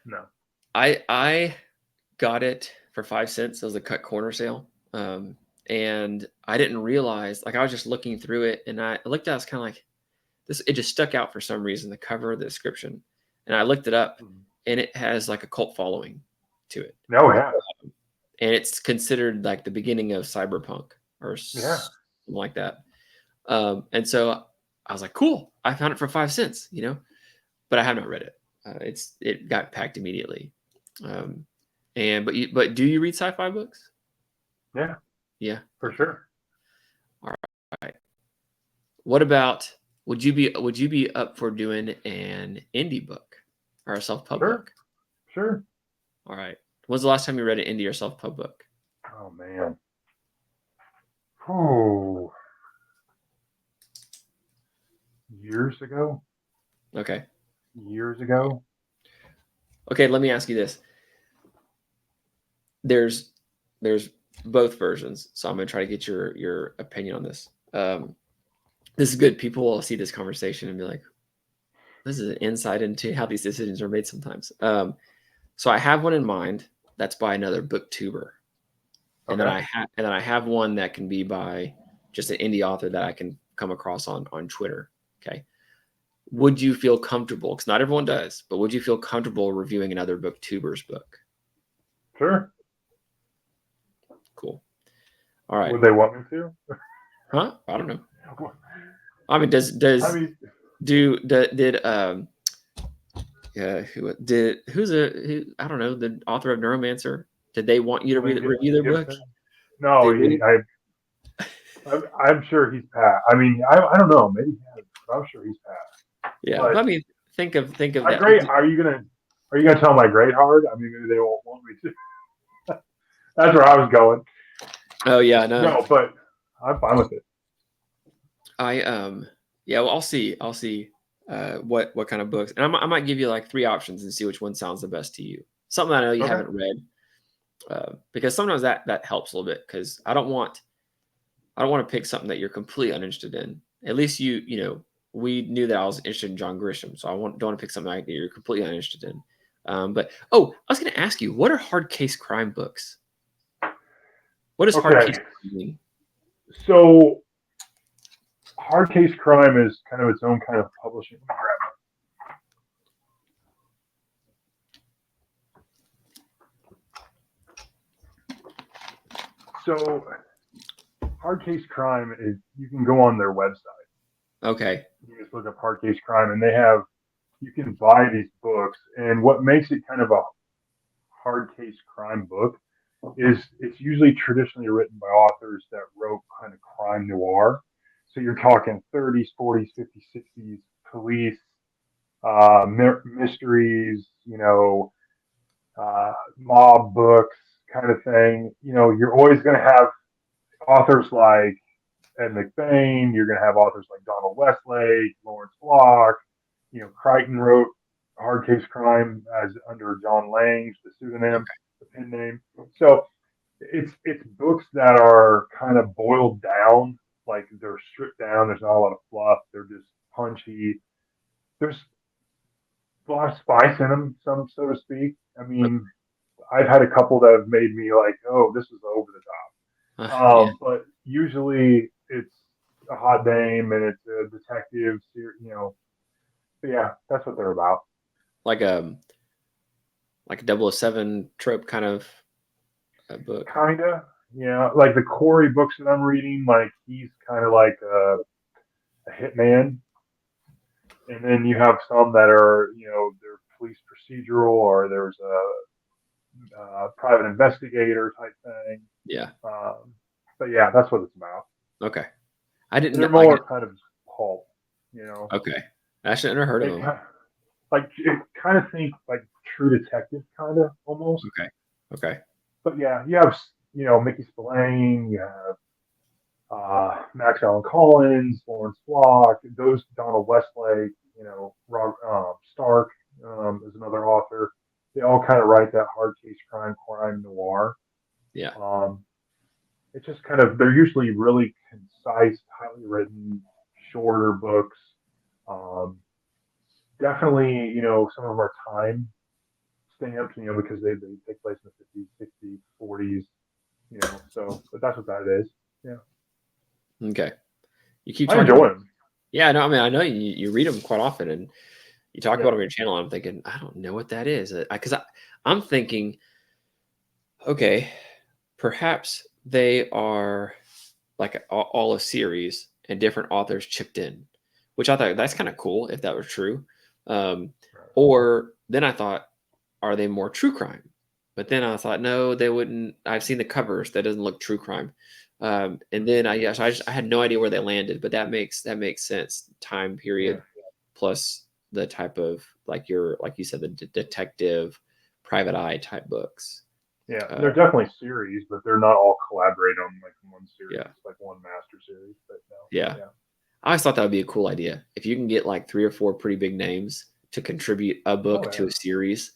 A: No.
B: I got it for 5 cents. It was a cut corner sale. and I didn't realize, like, I was just looking through it, and I looked at it, I was kind of like, this, it just stuck out for some reason, the cover, the description. And I looked it up, and it has like a cult following to it.
A: Oh yeah.
B: And it's considered like the beginning of cyberpunk or
A: Yeah.
B: something like that. And so I was like, cool, I found it for 5 cents, but I have not read it. It got packed immediately. But do you read sci-fi books?
A: Yeah.
B: Yeah,
A: For sure.
B: all right. What about, would you be up for doing an indie book or a self-pub book?
A: Sure.
B: All right. When's the last time you read an indie or self-pub book?
A: Oh man. Oh, years ago.
B: Okay.
A: Years ago.
B: Okay, let me ask you this. There's both versions, so I'm gonna try to get your opinion on this. This is good. People will see this conversation and be like, "This is an insight into how these decisions are made sometimes." So I have one in mind that's by another booktuber, and then I have one that can be by just an indie author that I can come across on Twitter. Okay. Would you feel comfortable? Because not everyone does, but would you feel comfortable reviewing another booktuber's book?
A: Sure.
B: Cool. All right.
A: Would they want me to?
B: Huh? I don't know. I mean, did I don't know, the author of Neuromancer? Did they want you to review their book?
A: No, I'm sure he's passed. I mean, I don't know. Maybe he has, but I'm sure he's passed.
B: Yeah,
A: but
B: I mean, think of that.
A: Great. Are you gonna tell my grade hard? I mean, maybe they won't want me to. That's where I was going.
B: Oh yeah, no.
A: No, but I'm fine with it.
B: Yeah, well, I'll see what kind of books, and I might give you like 3 options and see which one sounds the best to you. Something I know you haven't read, because sometimes that helps a little bit, because I don't want to pick something that you're completely uninterested in. At least we knew that I was interested in John Grisham, so don't want to pick something like that you're completely uninterested in. But I was going to ask you, what are hard case crime books? What is hard case crime mean?
A: So, hard case crime is kind of its own kind of publishing. So, hard case crime is, you can go on their website.
B: Okay.
A: You just look up hard case crime, and you can buy these books. And what makes it kind of a hard case crime book is it's usually traditionally written by authors that wrote kind of crime noir. So you're talking 30s, 40s, 50s, 60s, police, mysteries, mob books kind of thing. You're always going to have authors like Ed McBain. You're going to have authors like Donald Westlake, Lawrence Block. Crichton wrote Hard Case Crime as under John Lange, the pseudonym, the pen name. So it's books that are kind of boiled down, like they're stripped down. There's not a lot of fluff. They're just punchy. There's a lot of spice in them, some so to speak. I mean, I've had a couple that have made me like, oh, this is over the top.
B: Yeah.
A: But usually it's a hot dame and it's a detective. But yeah, that's what they're about.
B: Like a 007 trope kind of a book.
A: Kinda, yeah. Like the Corey books that I'm reading, like he's kind of like a hitman, and then you have some that are, they're police procedural, or there's a private investigator type thing.
B: Yeah.
A: But yeah, that's what it's about.
B: Okay. I didn't.
A: They're more kind of pulp,
B: Okay. I actually never heard of them.
A: Kind of think like True Detective, kind of almost.
B: Okay.
A: But yeah, you have Mickey Spillane, you have Max Allen Collins, Lawrence Block, those Donald Westlake, Rob Stark is another author. They all kind of write that hard case crime noir.
B: Yeah.
A: It's just kind of, they're usually really concise, highly written, shorter books. Definitely, some of them are time stamped, because they take place in the 50s, 60s, 40s, So, but that's what that is. Yeah,
B: Okay. You keep
A: I
B: talking
A: enjoy
B: about.
A: them.
B: Yeah, no, I mean, I know you read them quite often, and you talk about
A: Yeah,
B: them on your channel. And I'm thinking, I don't know what that is, because I'm thinking, okay, perhaps they are like all a series and different authors chipped in, which I thought that's kind of cool if that were true. Um,
A: right.
B: or then I thought, are they more true crime? But then I thought, no, they wouldn't. I've seen the covers. That doesn't look true crime. And then I had no idea where they landed, but that makes sense. Time
A: Yeah,
B: period plus the type of like you said, the detective, private eye type books.
A: yeah.
B: Uh,
A: They're definitely series, but they're not all collaborate on like one
B: yeah,
A: series, like one master series. But
B: yeah.
A: no, yeah.
B: I always thought that would be a cool idea. If you can get like 3 or 4 pretty big names to contribute a
A: Oh
B: book to
A: yeah.
B: a series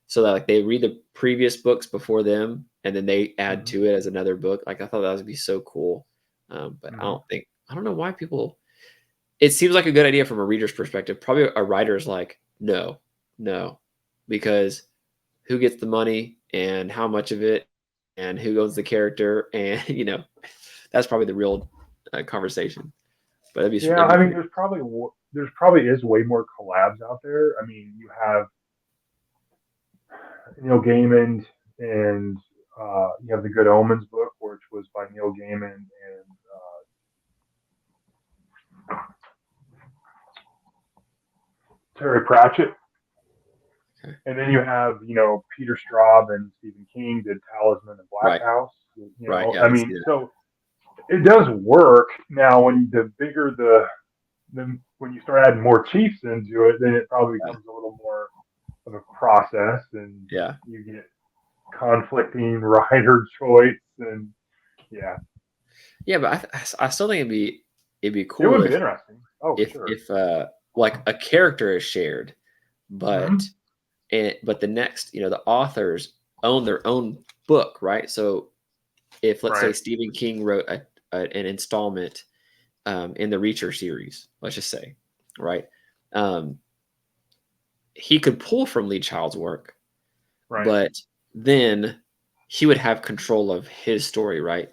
B: so that like they read the previous books before them and then they add
A: Hmm.
B: to it as another book. Like I thought that would be so cool. But
A: Hmm.
B: I don't know why people, it seems like a good idea from a reader's perspective. Probably a writer's like, no, no, because who gets the money and how much of it and who owns the character. And, that's probably the real conversation. But
A: Yeah,
B: that'd be
A: I mean,
B: pretty.
A: there's probably is way more collabs out there. I mean, you have Neil Gaiman and you have the Good Omens book, which was by Neil Gaiman and Terry Pratchett.
B: Okay.
A: And then you have, Peter Straub and Stephen King did Talisman and Black
B: Right.
A: House.
B: Right. Yeah, I
A: I
B: did see
A: mean,
B: that.
A: so it does work. Now, when the bigger when you start adding more chiefs into it, then it probably
B: Yeah.
A: becomes a little more of a process, and
B: Yeah.
A: you get conflicting writer choice, and yeah,
B: Yeah, but I still think it'd be
A: it
B: cool
A: would be interesting. Oh, for
B: if
A: sure.
B: if like a character is shared, but
A: Hmm.
B: but the next, the authors own their own book, right? So if let's say
A: Right.
B: Stephen King wrote an installment in the Reacher series, let's just say, right? Um, he could pull from Lee Child's work,
A: Right.
B: but then he would have control of his story, right?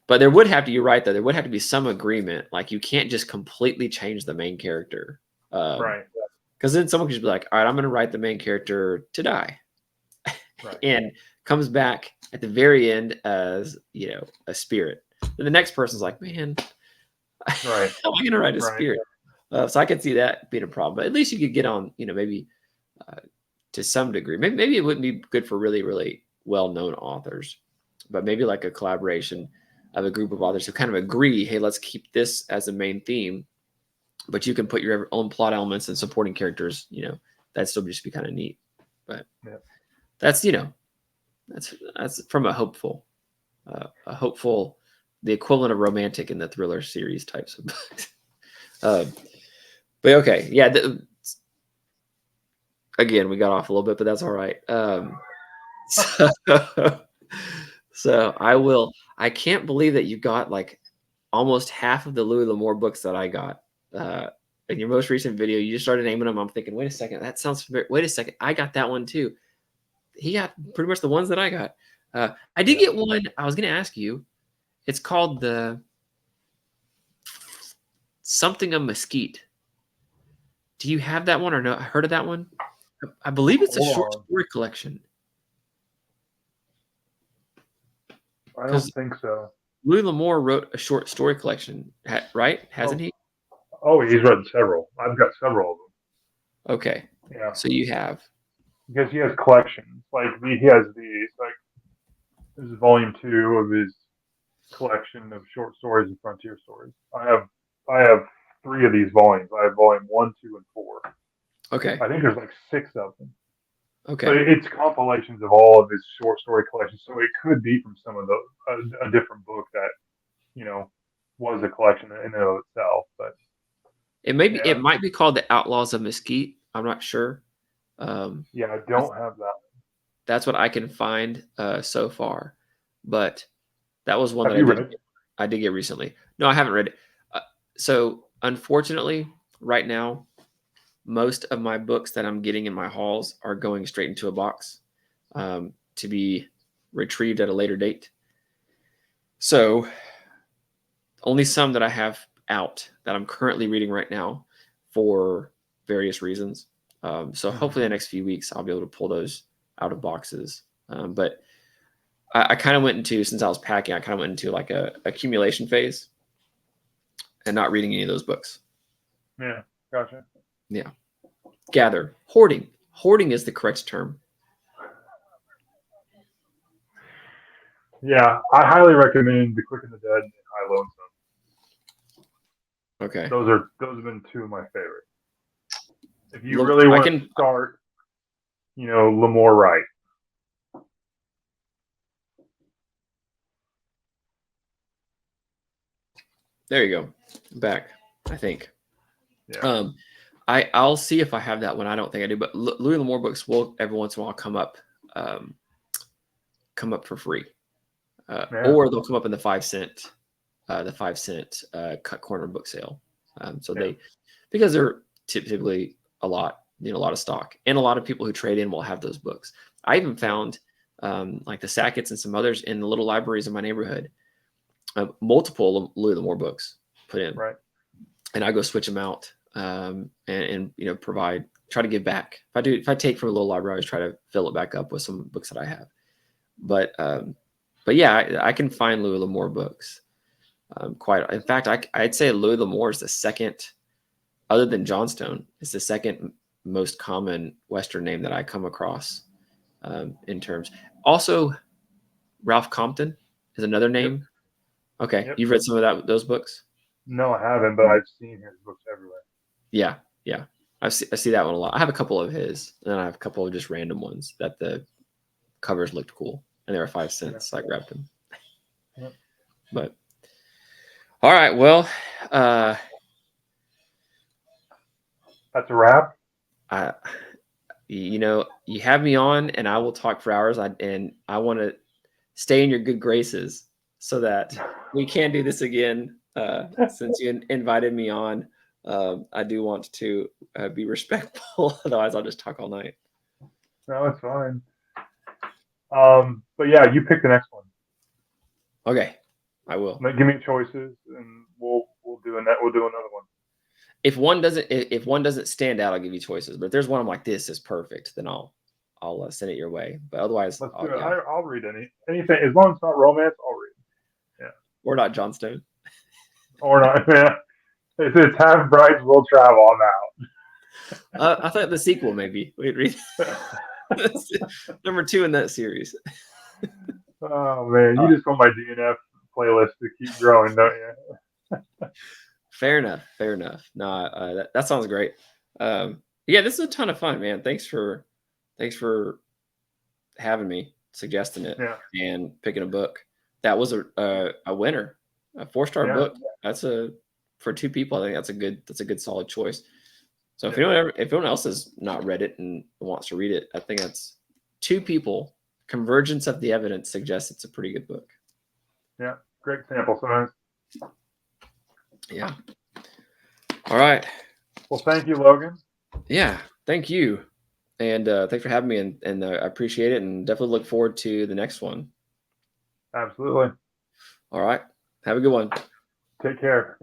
B: But there would have to, you're right, though, there would have to be some agreement. Like you can't just completely change the main character.
A: Right.
B: Because then someone could just be like, all right, I'm going to write the main character to die
A: Right.
B: and comes back at the very end as, a spirit. Then the next person's like, man,
A: Right.
B: how am I going to write a
A: Right.
B: spirit? So I could see that being a problem. But at least you could get on, maybe uh, to some degree. Maybe it wouldn't be good for really, really well-known authors, but maybe like a collaboration of a group of authors who kind of agree, hey, let's keep this as a main theme, but you can put your own plot elements and supporting characters. That'd still just be kind of neat. But
A: Yeah.
B: that's that's from a hopeful, the equivalent of romantic in the thriller series types of books. Um, but okay, yeah. Again, we got off a little bit, but that's all right. So, so I will. I can't believe that you got like almost half of the Louis L'Amour books that I got. Uh, in your most recent video, you just started naming them. I'm thinking, wait a second, that sounds familiar. Wait a second, I got that one too. He got pretty much the ones that I got. I did
A: Yeah.
B: get one. I was going to ask you. It's called the something of Mesquite. Do you have that one or no? Heard of that one? I believe it's a
A: Hold
B: short
A: on.
B: story collection
A: I
B: because
A: don't think so.
B: Louis L'Amour wrote a short story collection, right? Hasn't
A: Oh.
B: he?
A: Oh, he's read several. I've got several of
B: Okay,
A: them. Yeah.
B: so you have.
A: Because he has collections. Like he has these. Like this is volume 2 of his collection of short stories and frontier stories. I have 3 of these volumes. I have volume 1, 2, and 4.
B: Okay,
A: I think there's like 6 of them. But
B: okay.
A: it's compilations of all of his short story collections. So it could be from some of the a different book that you know was a collection in and of itself. But
B: It
A: yeah,
B: might be called the Outlaws of Mesquite. I'm not sure. Um,
A: yeah, I
B: that's
A: don't have that.
B: that's what I can find so far, but that was one
A: Have
B: that
A: you read it?
B: I did get recently. No, I haven't read it. So unfortunately, right now, most of my books that I'm getting in my hauls are going straight into a box to be retrieved at a later date. So only some that I have out that I'm currently reading right now for various reasons. So hopefully the next few weeks I'll be able to pull those out of boxes. But I kind of went into, since I was packing, I kind of went into like a accumulation phase and not reading any of those books.
A: Yeah, gotcha.
B: Yeah. Gather. Hoarding. Hoarding is the correct term.
A: Yeah, I highly recommend The Quick and the Dead and High Lonesome.
B: Okay.
A: Those have been two of my favorites. If you really want to start, Lamore Wright.
B: There you go. Back, I think.
A: Yeah.
B: I'll see if I have that one. I don't think I do, but Louis L'Amour books will every once in a while come up for free, or they'll come up in the 5 cent cut corner book sale. Because they're typically a lot of stock, and a lot of people who trade in will have those books. I even found like the Sackett's and some others in the little libraries in my neighborhood, multiple Louis L'Amour books put in,
A: right?
B: And I go switch them out. And try to give back. If I take from a little library, I always try to fill it back up with some books that I have. But yeah, I can find Louis L'Amour books. In fact, I'd say Louis L'Amour is the second, other than Johnstone, is the second most common Western name that I come across in terms. Also, Ralph Compton is another name. Yep. Okay, yep. You've read some of those books?
A: No, I haven't, but I've seen his books everywhere.
B: Yeah. I see that one a lot. I have a couple of his, and then I have a couple of just random ones that the covers looked cool, and they were 5 cents, so I grabbed them. Yep. But all right, well,
A: that's a wrap.
B: You have me on, and I will talk for hours. I want to stay in your good graces so that we can do this again. Since you invited me on, I do want to be respectful. Otherwise, I'll just talk all night.
A: No, it's fine. But yeah, you pick the next one.
B: Okay, I will.
A: Give me choices, and we'll do another one.
B: If one doesn't stand out, I'll give you choices. But if there's one I'm like, this is perfect, then I'll send it your way. But otherwise,
A: let's do it. Yeah. I'll read anything as long as it's not romance. I'll read. Yeah.
B: Or not Johnstone.
A: Or not. Yeah. If it's Half Brides Will Travel, I'm
B: out. I thought the sequel maybe. Wait, read. Number 2 in that series.
A: Oh man, you just want my DNF playlist to keep growing, don't you?
B: Fair enough. No, that sounds great. Yeah, this is a ton of fun, man. Thanks for having me, suggesting it, and picking a book. That was a winner, a 4-star book. That's for 2 people. I think that's a good solid choice. So if anyone else has not read it and wants to read it, I think that's 2 people. Convergence of the evidence suggests it's a pretty good book.
A: Yeah, great sample size.
B: Yeah. All right.
A: Well, thank you, Logan.
B: Yeah, thank you. And thanks for having me, and I appreciate it, and definitely look forward to the next one.
A: Absolutely.
B: All right. Have a good one.
A: Take care.